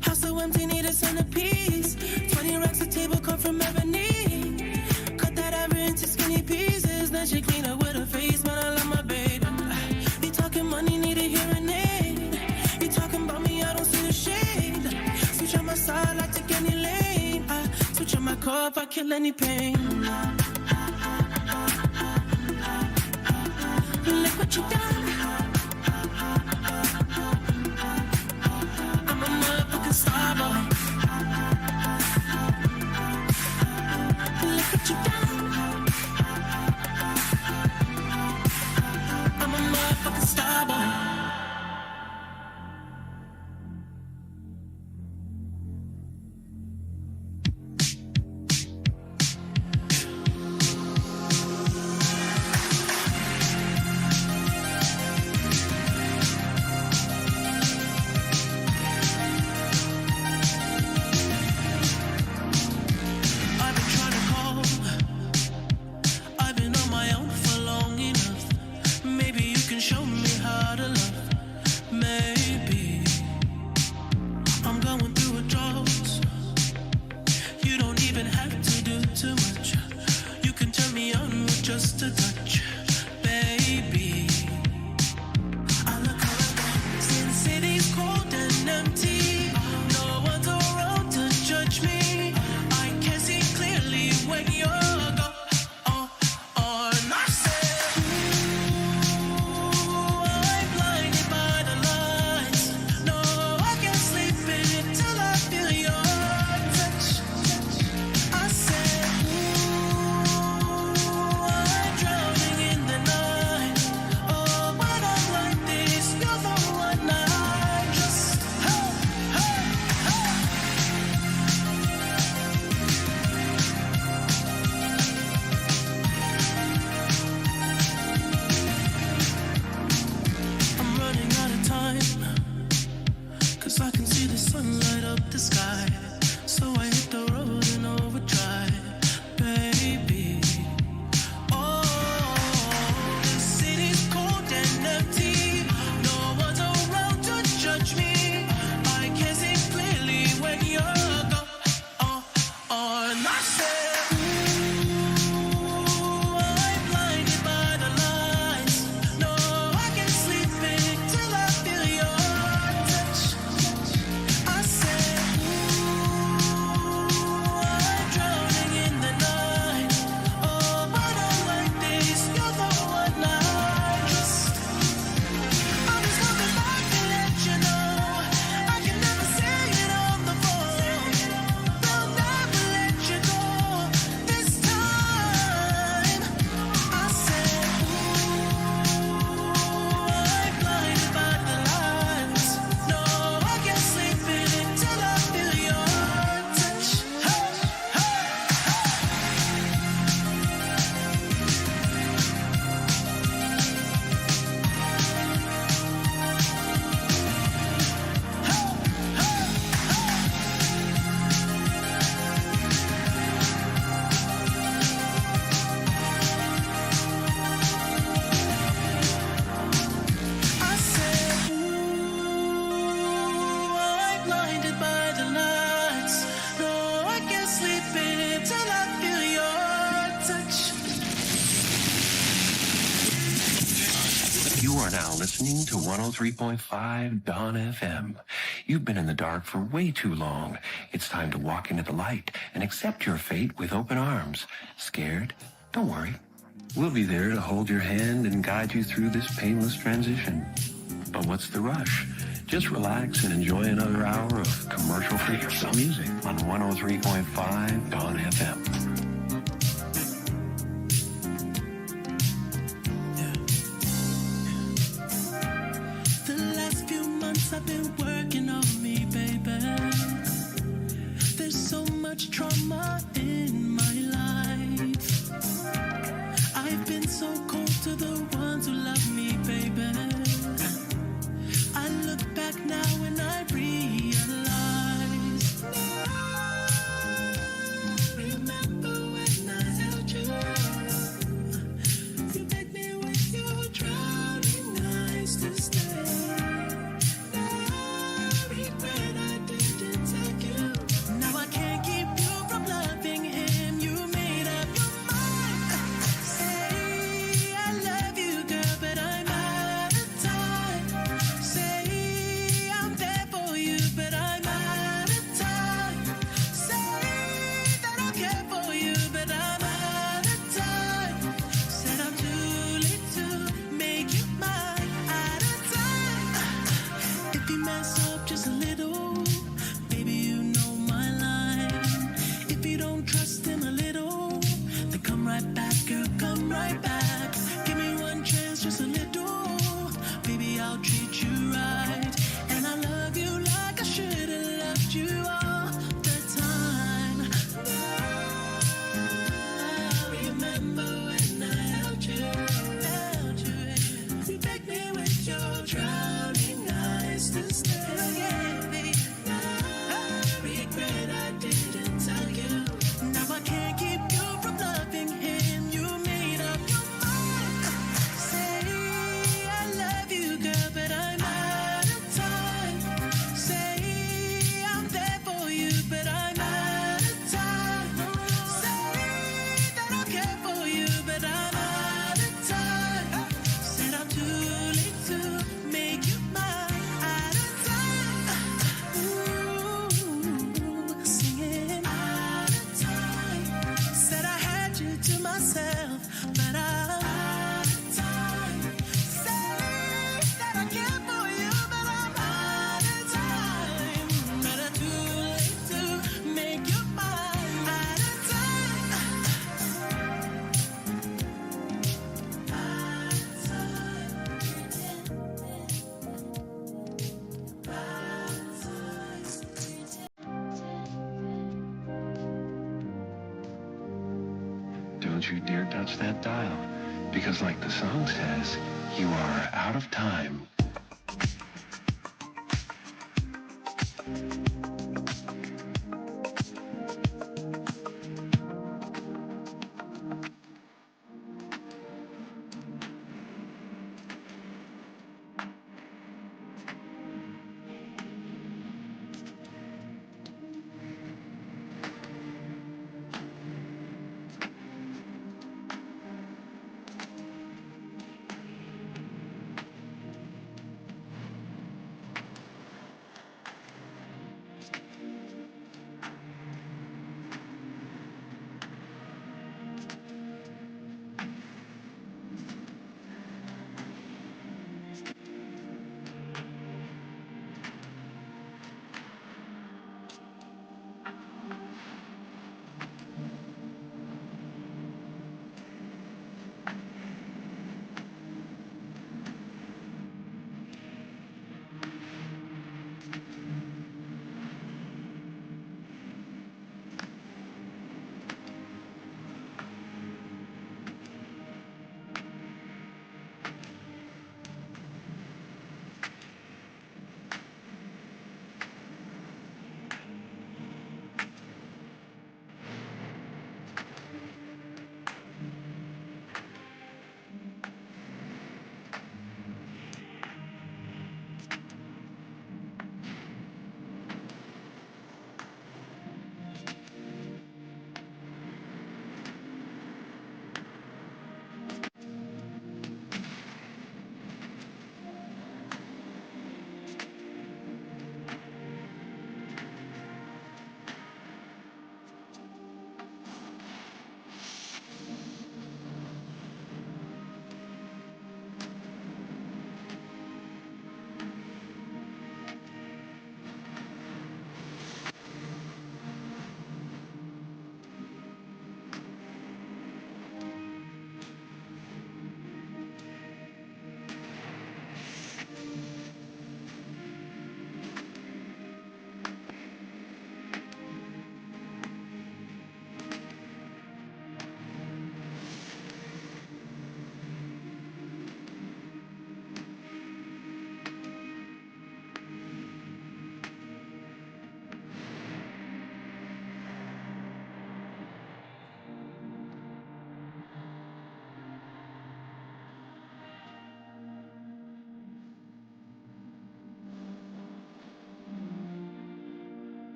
House so empty, need a centerpiece. 20 racks a table come from ebony. Cut that ivory into skinny pieces. Then she clean up with her face, man, I love my baby. You talking money, need a hearing aid. You talking about me, I don't see the shade. Switch on my side, like take any lane. Switch on my core if I kill any pain. Look what you done. I'm a motherfucking star boy. Look what you done. I'm a motherfucking star boy. Just a touch, baby. I look around, since city's cold and empty. No one's around to judge me. I can see clearly when you're gone. And I said, ooh, I'm blinded by the lights. No, I can't sleep until I feel your touch. I said, I can see the sun light up the sky, so I hit the road in overdrive, baby. Oh, the city's cold and empty. No one's around to judge me. I can see clearly when you're gone. And I said, ooh, I'm blinded by the lights. No, I can't sleep until I feel your touch. I said, ooh, I'm drowning in the night. Oh, but I'm like this, you're the one I just coming back to let you know. I can never say it on the phone. They'll never let you go. can't sleep until I feel your touch. You are now listening to 103.5 Dawn FM. You've been in the dark for way too long. It's time to walk into the light and accept your fate with open arms. Scared? Don't worry. We'll be there to hold your hand and guide you through this painless transition. But what's the rush? Just relax and enjoy another hour of commercial-free music on 103.5 Dawn FM. I've been working on me, baby. There's so much trauma in my life. I've been so cold to the ones who love me, baby. I look back now and I realize. Remember when I held you? You begged me with your drowning eyes to stay. Don't you dare touch that dial, because like the song says, you are out of time.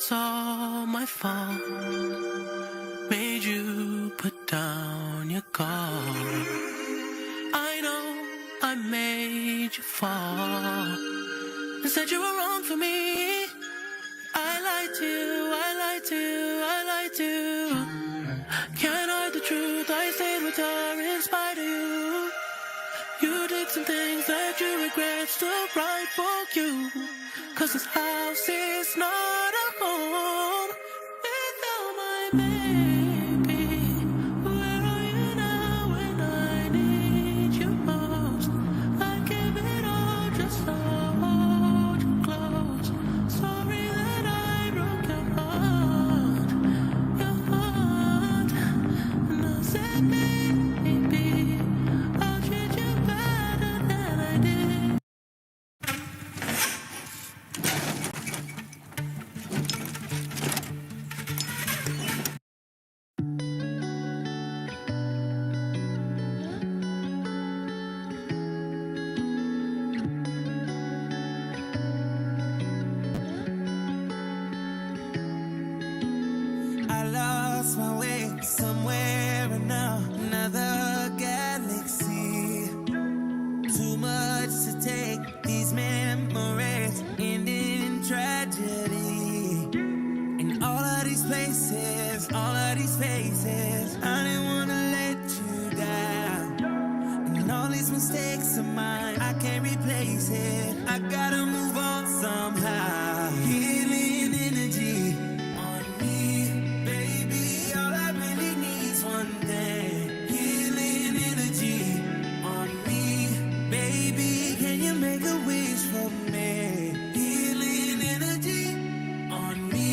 it's all my fault. Made you put down your guard. I know I made you fall. And said you were wrong for me. I lied to you, I lied to you, I lied to you. Can't hide the truth, I stayed with her in spite of you. You did some things that you regret, still right for you. Cause this house is not a home without my baby. Where are you now when I need you most? I gave it all just to hold you close. Sorry that I broke your heart. And I said, baby, I'll treat you better than I did. I lost my way somewhere and now another galaxy. Too much to take, these memories end in tragedy. In all of these places, all of these faces, I didn't wanna let you down. And all these mistakes of mine, I can't replace it. I gotta move on somehow. Healing energy on me, baby. All I really need's one thing. Healing energy on me, baby. Can you make a wish for me? Healing energy on me.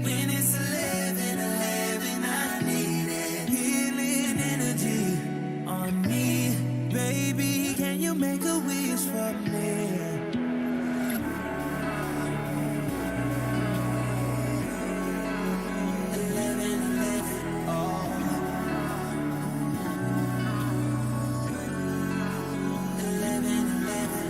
When it's 11:11, I need it. Healing energy on me, baby. Can you make a wish for me? 11:11, oh. 11:11.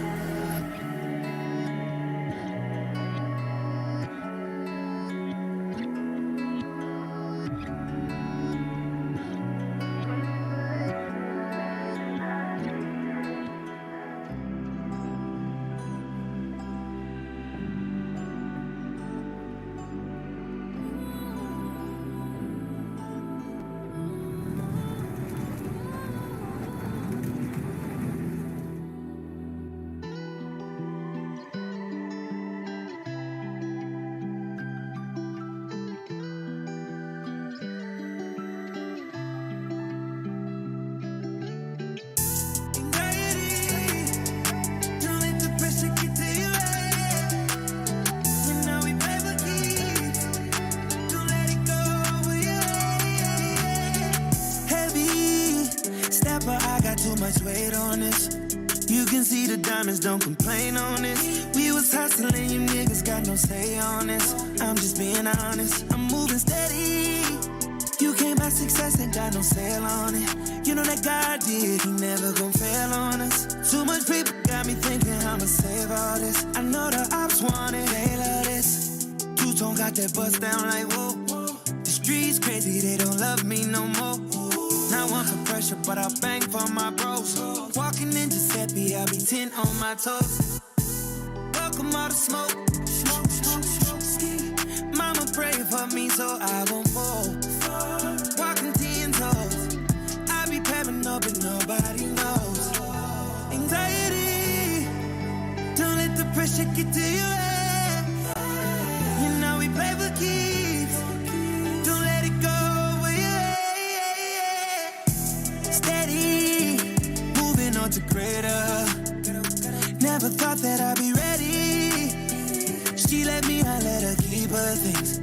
Don't let the pressure get to your head. And now we play for keeps. Don't let it go over your head. Heavy stepper, I got too much weight on this. You can see the diamonds, don't complain on this. We was hustling, you niggas got no say on this. I'm just being honest, I'm moving steady. You came by success, ain't got no sale on it. You know that God did, he never gon' fail on us. Too much people got me thinking I'ma save all this. I know the ops want it, they love this. Two-tone got that bust down like whoa. The streets crazy, they don't love me no more. Not one for pressure, but I'll bang for my bros. Walking in Giuseppe, I'll be 10 on my toes. Welcome all the smoke. Mama pray for me so I won't fall. Walking 10 toes. I be pepping up and nobody knows. Anxiety, don't let the pressure get to your head. You know we play for keeps. Don't let it go over your head. Steady, moving on to greater. Never thought that I'd be ready. She let me, I let her keep her things.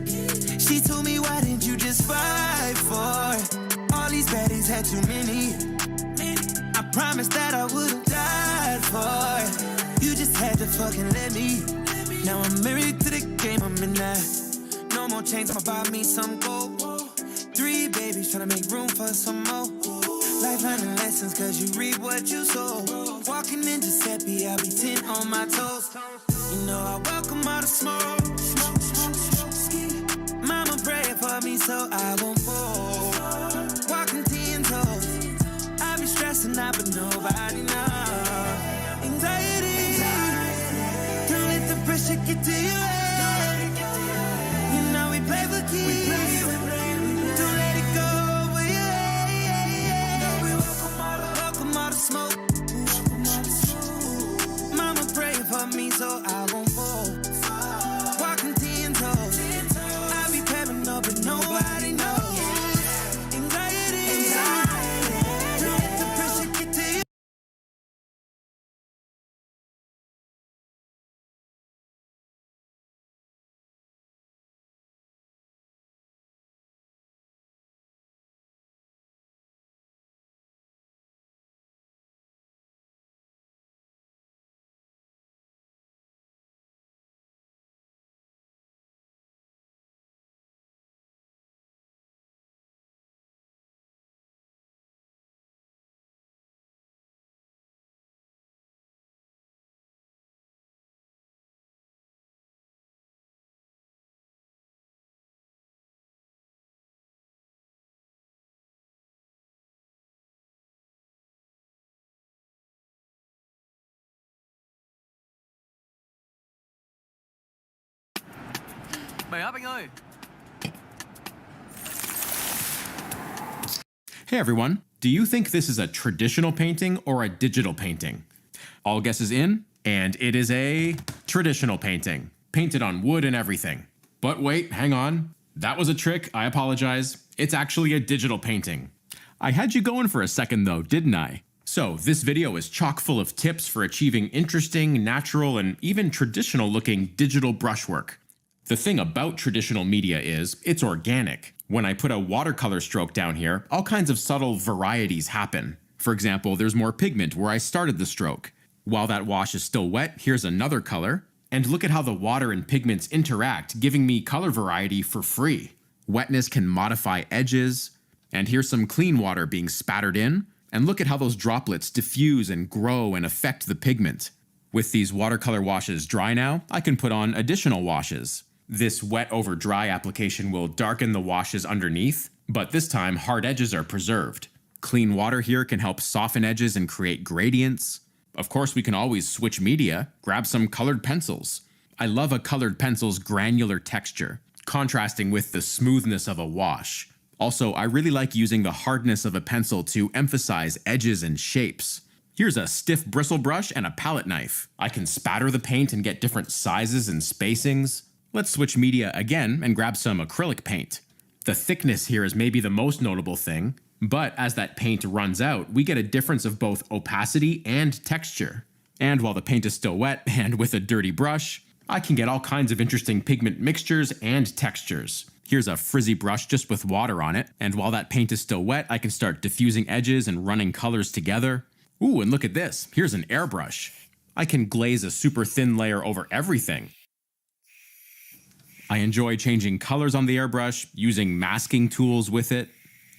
She told me, why didn't you just fight for it? All these baddies had too many. I promised that I would've died for it. You just had to fucking let me. Now I'm married to the game, I'm in that. No more chains, I'ma buy me some gold. 3 babies, tryna make room for some more. Life learning lessons, cause you reap what you sow. Walking in Giuseppe, I'll be 10 on my toes. You know I welcome all the smoke. not, but nobody knows. Anxiety, don't let the pressure get to your head. You know we play for keeps. Don't let it go over your head. We welcome all the smoke. Mama praying for me so I won't fall. Walking 10 toes. I be pairing up but nobody knows. Anxiety, don't let the pressure get to you. Mày up anh ơi. Hey everyone, do you think this is a traditional painting or a digital painting? All guesses in, and it is a traditional painting, painted on wood and everything. But wait, hang on. That was a trick, I apologize. It's actually a digital painting. I had you going for a second though, didn't I? So this video is chock full of tips for achieving interesting, natural, and even traditional looking digital brushwork. The thing about traditional media is, it's organic. When I put a watercolor stroke down here, all kinds of subtle varieties happen. For example, there's more pigment where I started the stroke. While that wash is still wet, here's another color. And look at how the water and pigments interact, giving me color variety for free. Wetness can modify edges. And here's some clean water being spattered in. And look at how those droplets diffuse and grow and affect the pigment. With these watercolor washes dry now, I can put on additional washes. This wet over dry application will darken the washes underneath, but this time hard edges are preserved. Clean water here can help soften edges and create gradients. Of course, we can always switch media, grab some colored pencils. I love a colored pencil's granular texture, contrasting with the smoothness of a wash. Also, I really like using the hardness of a pencil to emphasize edges and shapes. Here's a stiff bristle brush and a palette knife. I can spatter the paint and get different sizes and spacings. Let's switch media again and grab some acrylic paint. The thickness here is maybe the most notable thing, but as that paint runs out, we get a difference of both opacity and texture. And while the paint is still wet and with a dirty brush, I can get all kinds of interesting pigment mixtures and textures. Here's a frizzy brush just with water on it, and while that paint is still wet, I can start diffusing edges and running colors together. Ooh, and look at this. Here's an airbrush. I can glaze a super thin layer over everything. I enjoy changing colors on the airbrush, using masking tools with it.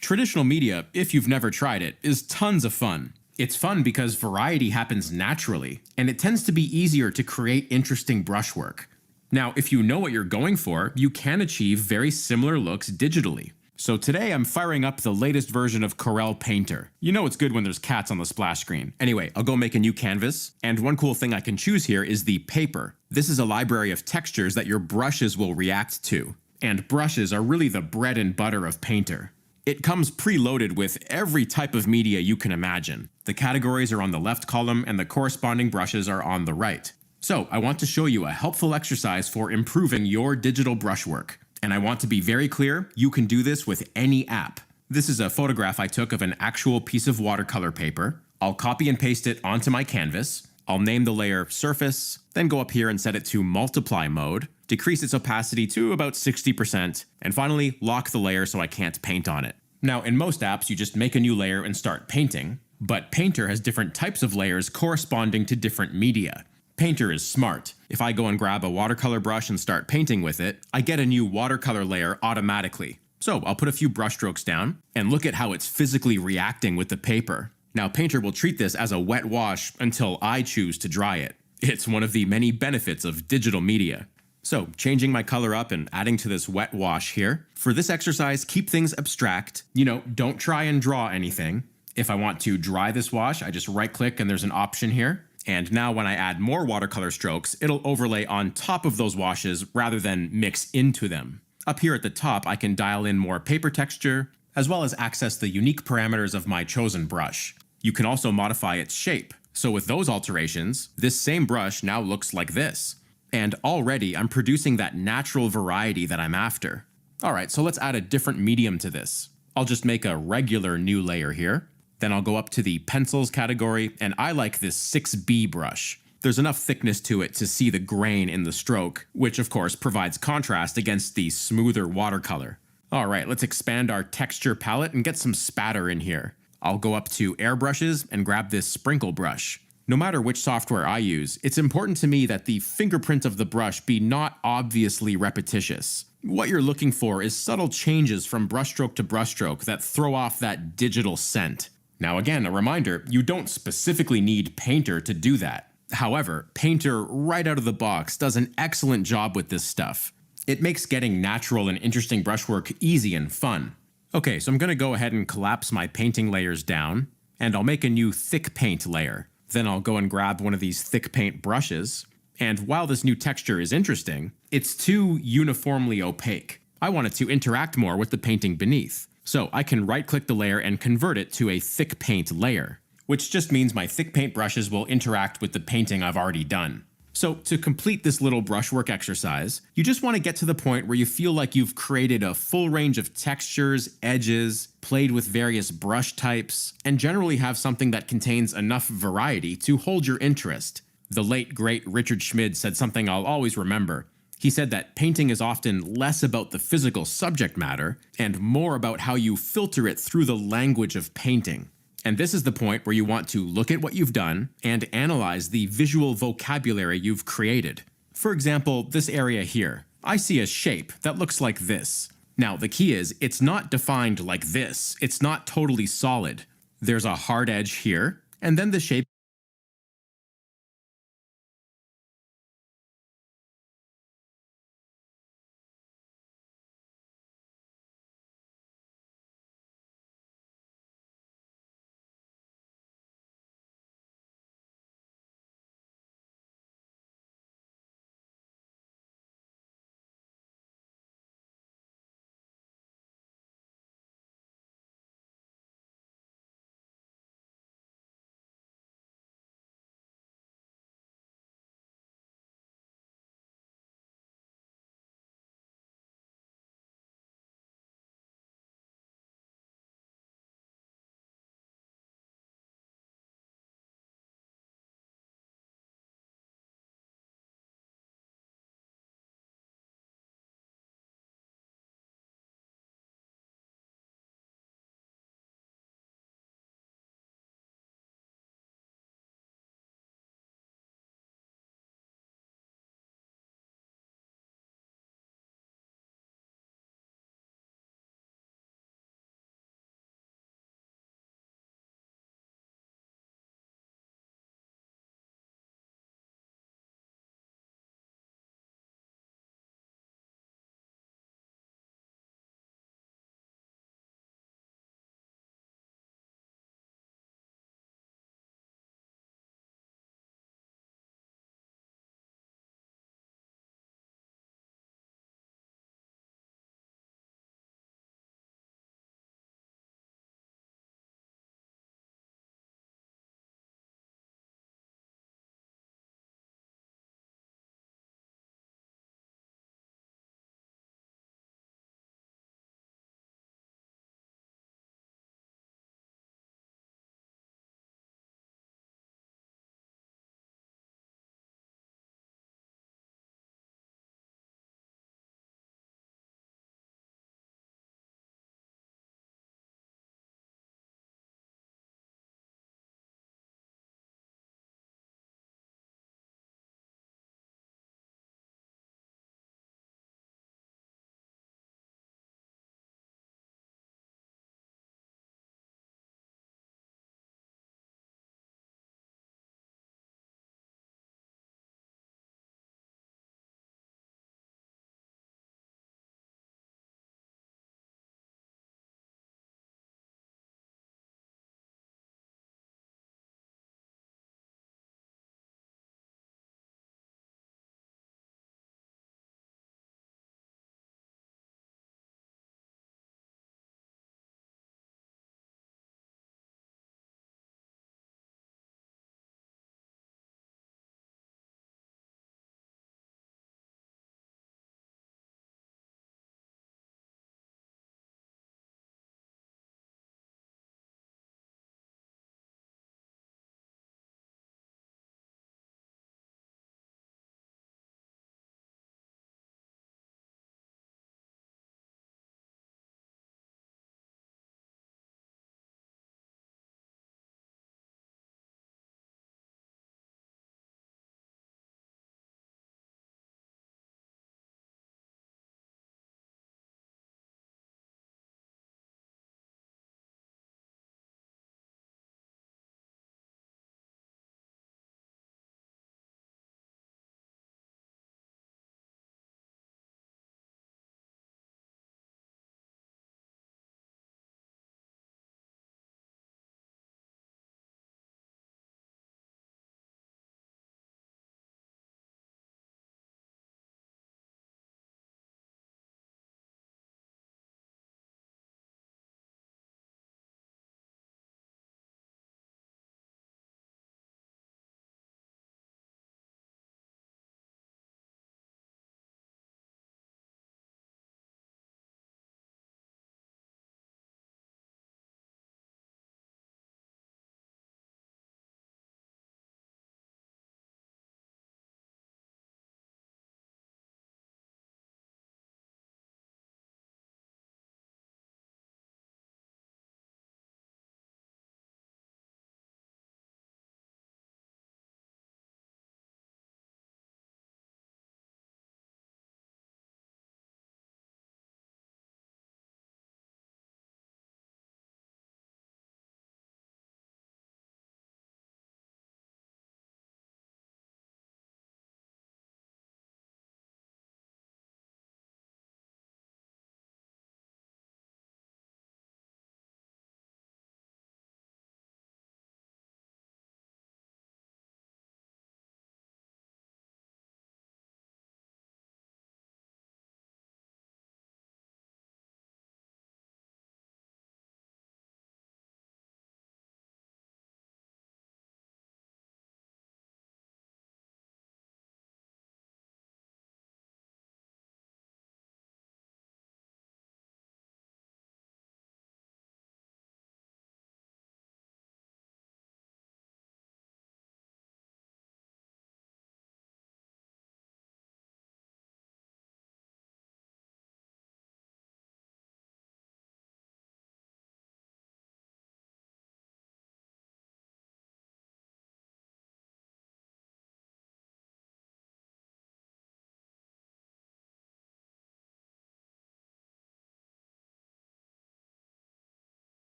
Traditional media, if you've never tried it, is tons of fun. It's fun because variety happens naturally, and it tends to be easier to create interesting brushwork. Now, if you know what you're going for, you can achieve very similar looks digitally. So today I'm firing up the latest version of Corel Painter. You know it's good when there's cats on the splash screen. Anyway, I'll go make a new canvas, and one cool thing I can choose here is the paper. This is a library of textures that your brushes will react to. And brushes are really the bread and butter of Painter. It comes preloaded with every type of media you can imagine. The categories are on the left column and the corresponding brushes are on the right. So I want to show you a helpful exercise for improving your digital brushwork. And I want to be very clear, you can do this with any app. This is a photograph I took of an actual piece of watercolor paper. I'll copy and paste it onto my canvas. I'll name the layer Surface, then go up here and set it to Multiply mode, decrease its opacity to about 60%, and finally lock the layer so I can't paint on it. Now, in most apps, you just make a new layer and start painting, but Painter has different types of layers corresponding to different media. Painter is smart. If I go and grab a watercolor brush and start painting with it, I get a new watercolor layer automatically. So I'll put a few brushstrokes down and look at how it's physically reacting with the paper. Now Painter will treat this as a wet wash until I choose to dry it. It's one of the many benefits of digital media. So changing my color up and adding to this wet wash here. For this exercise, keep things abstract. Don't try and draw anything. If I want to dry this wash, I just right click and there's an option here. And now when I add more watercolor strokes, it'll overlay on top of those washes rather than mix into them. Up here at the top, I can dial in more paper texture, as well as access the unique parameters of my chosen brush. You can also modify its shape. So with those alterations, this same brush now looks like this. And already I'm producing that natural variety that I'm after. Alright, so let's add a different medium to this. I'll just make a regular new layer here. Then I'll go up to the pencils category, and I like this 6B brush. There's enough thickness to it to see the grain in the stroke, which of course provides contrast against the smoother watercolor. Alright, let's expand our texture palette and get some spatter in here. I'll go up to airbrushes and grab this sprinkle brush. No matter which software I use, it's important to me that the fingerprint of the brush be not obviously repetitious. What you're looking for is subtle changes from brushstroke to brushstroke that throw off that digital scent. Now again, a reminder, you don't specifically need Painter to do that. However, Painter right out of the box does an excellent job with this stuff. It makes getting natural and interesting brushwork easy and fun. Okay, so I'm going to go ahead and collapse my painting layers down, and I'll make a new thick paint layer. Then I'll go and grab one of these thick paint brushes, and while this new texture is interesting, it's too uniformly opaque. I want it to interact more with the painting beneath. So I can right-click the layer and convert it to a thick paint layer, which just means my thick paint brushes will interact with the painting I've already done. So to complete this little brushwork exercise, you just want to get to the point where you feel like you've created a full range of textures, edges, played with various brush types, and generally have something that contains enough variety to hold your interest. The late great Richard Schmid said something I'll always remember. He said that painting is often less about the physical subject matter and more about how you filter it through the language of painting. And this is the point where you want to look at what you've done and analyze the visual vocabulary you've created. For example, this area here. I see a shape that looks like this. Now, the key is, it's not defined like this. It's not totally solid. There's a hard edge here, and then the shape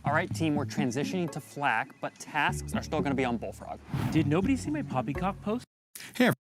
All right, team, we're transitioning to FLAC, but tasks are still going to be on Bullfrog. Did nobody see my poppycock post? Here.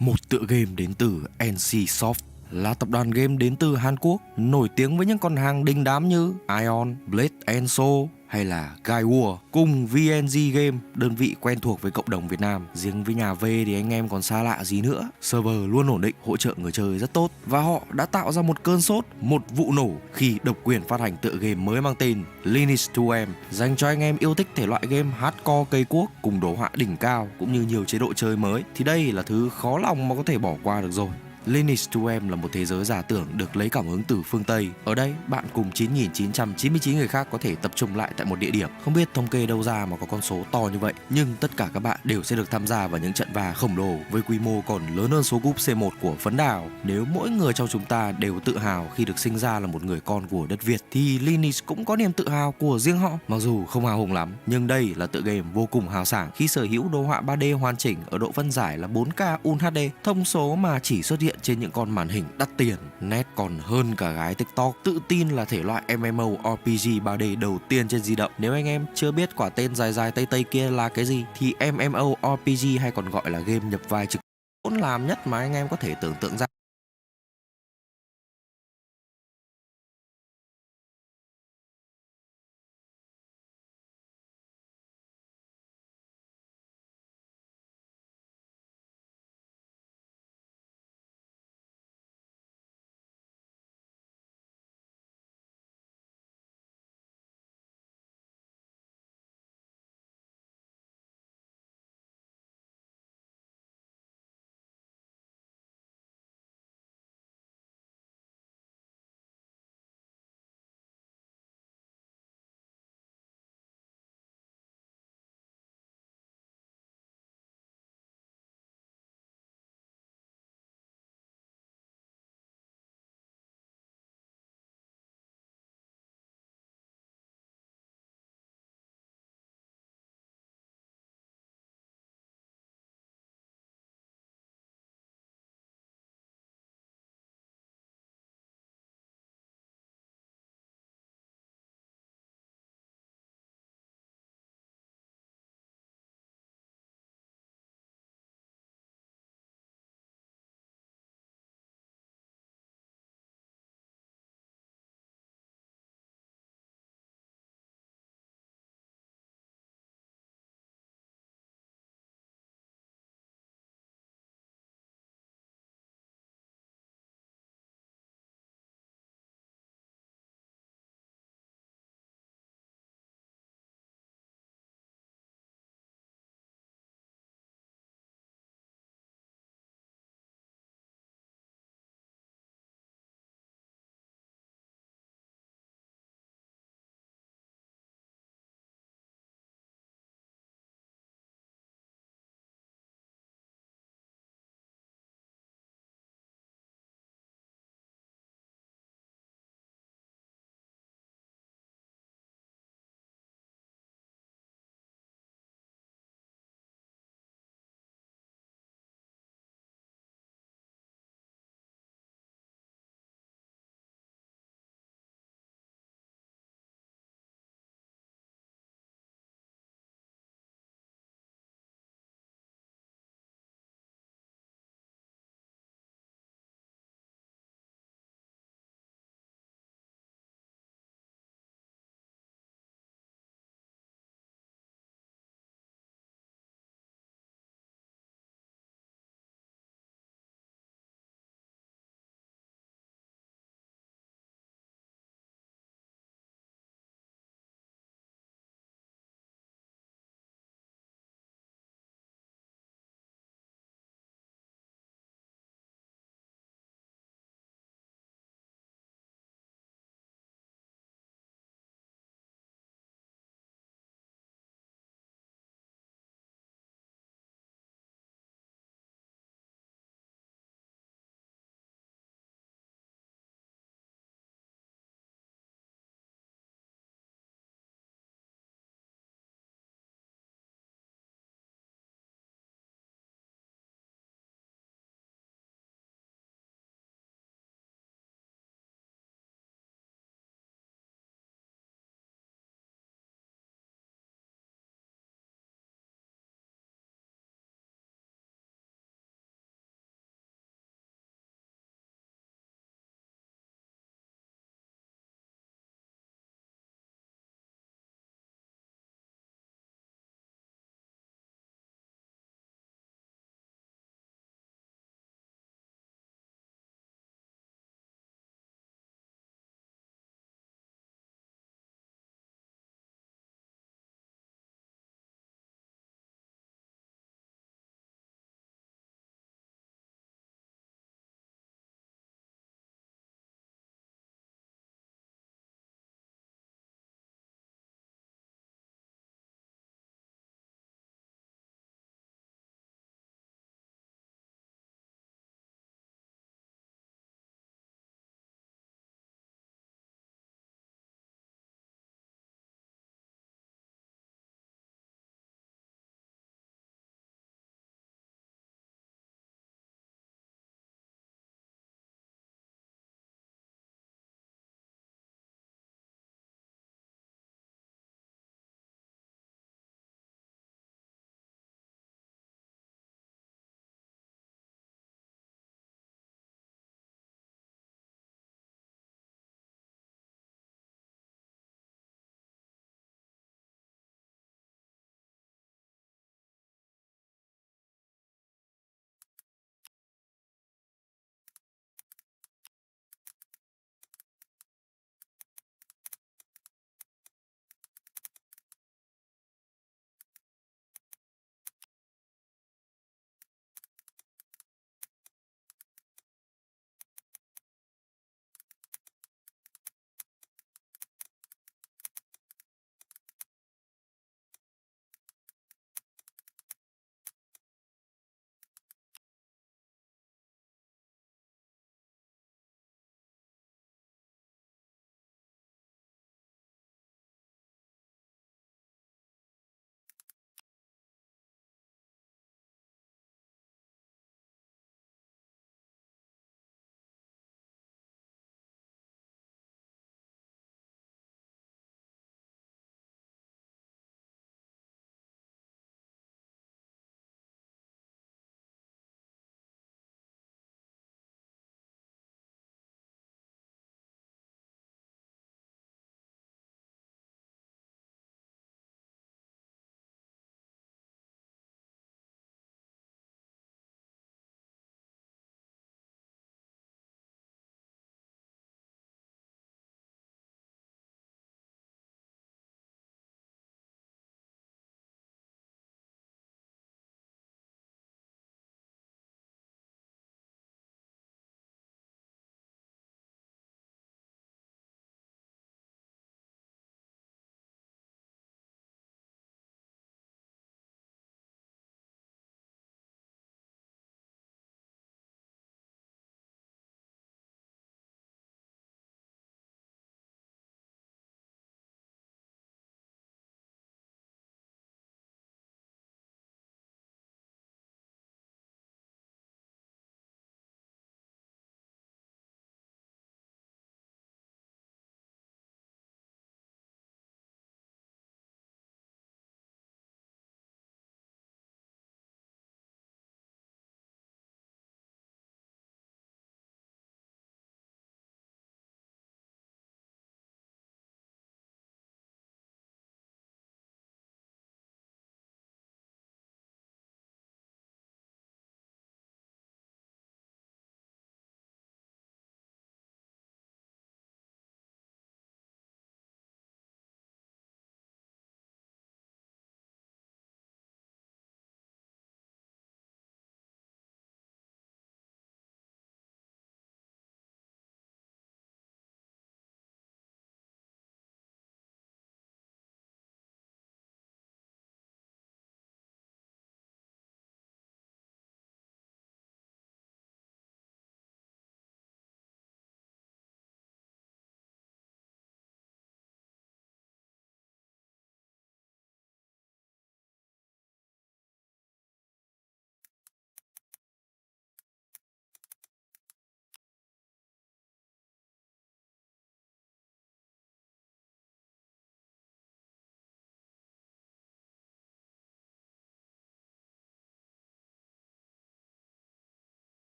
Một tựa game đến từ NCSoft là tập đoàn game đến từ Hàn Quốc, nổi tiếng với những con hàng đình đám như Ion, Blade and Soul hay là Guy War. Cùng VNG Game, đơn vị quen thuộc với cộng đồng Việt Nam. Riêng với nhà V thì anh em còn xa lạ gì nữa. Server luôn ổn định, hỗ trợ người chơi rất tốt. Và họ đã tạo ra một cơn sốt, một vụ nổ khi độc quyền phát hành tựa game mới mang tên Lineage 2M, dành cho anh em yêu thích thể loại game hardcore cây cuốc cùng đồ họa đỉnh cao cũng như nhiều chế độ chơi mới. Thì đây là thứ khó lòng mà có thể bỏ qua được rồi. Lineage 2M là một thế giới giả tưởng được lấy cảm hứng từ phương Tây. Ở đây, bạn cùng 9.999 người khác có thể tập trung lại tại một địa điểm. Không biết thống kê đâu ra mà có con số to như vậy, nhưng tất cả các bạn đều sẽ được tham gia vào những trận va khổng lồ với quy mô còn lớn hơn số cúp C1 của Phấn Đảo. Nếu mỗi người trong chúng ta đều tự hào khi được sinh ra là một người con của đất Việt, thì Lineage cũng có niềm tự hào của riêng họ. Mặc dù không hào hùng lắm, nhưng đây là tựa game vô cùng hào sảng khi sở hữu đồ họa 3D hoàn chỉnh ở độ phân giải là 4K Full HD, thông số mà chỉ xuất hiện trên những con màn hình đắt tiền, nét còn hơn cả gái TikTok, tự tin là thể loại MMORPG 3D đầu tiên trên di động. Nếu anh em chưa biết quả tên dài dài tây tây kia là cái gì thì MMORPG hay còn gọi là game nhập vai trực tiếp làm nhất mà anh em có thể tưởng tượng ra.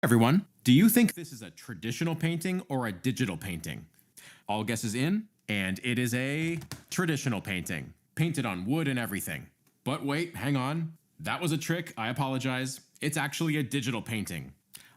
Everyone, do you think this is a traditional painting or a digital painting? All guesses in, and it is a traditional painting, painted on wood and everything. But wait, hang on. That was a trick, I apologize. It's actually a digital painting.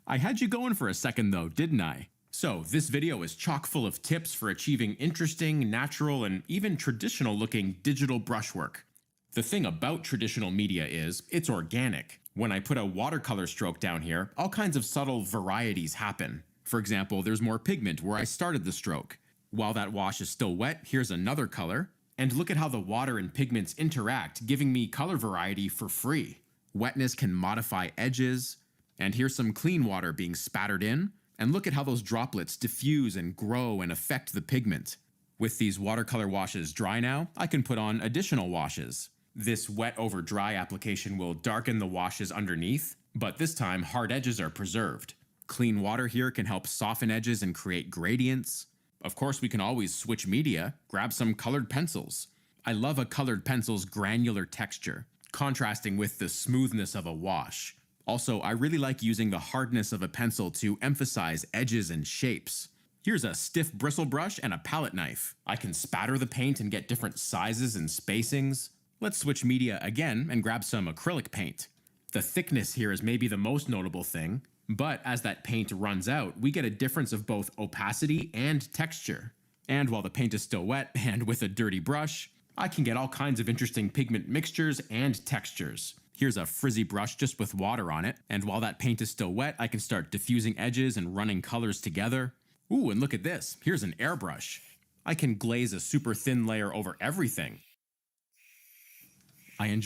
I had you going for a second though, didn't I? So this video is chock full of tips for achieving interesting, natural, and even traditional looking digital brushwork. The thing about traditional media is, it's organic. When I put a watercolor stroke down here, all kinds of subtle varieties happen. For example, there's more pigment where I started the stroke. While that wash is still wet, here's another color. And look at how the water and pigments interact, giving me color variety for free. Wetness can modify edges. And here's some clean water being spattered in. And look at how those droplets diffuse and grow and affect the pigment. With these watercolor washes dry now, I can put on additional washes. This wet over dry application will darken the washes underneath, but this time hard edges are preserved. Clean water here can help soften edges and create gradients. Of course, we can always switch media, grab some colored pencils. I love a colored pencil's granular texture, contrasting with the smoothness of a wash. Also, I really like using the hardness of a pencil to emphasize edges and shapes. Here's a stiff bristle brush and a palette knife. I can spatter the paint and get different sizes and spacings. Let's switch media again and grab some acrylic paint. The thickness here is maybe the most notable thing, but as that paint runs out, we get a difference of both opacity and texture. And while the paint is still wet and with a dirty brush, I can get all kinds of interesting pigment mixtures and textures. Here's a frizzy brush just with water on it, and while that paint is still wet, I can start diffusing edges and running colors together. Ooh, and look at this. Here's an airbrush. I can glaze a super thin layer over everything. I enjoy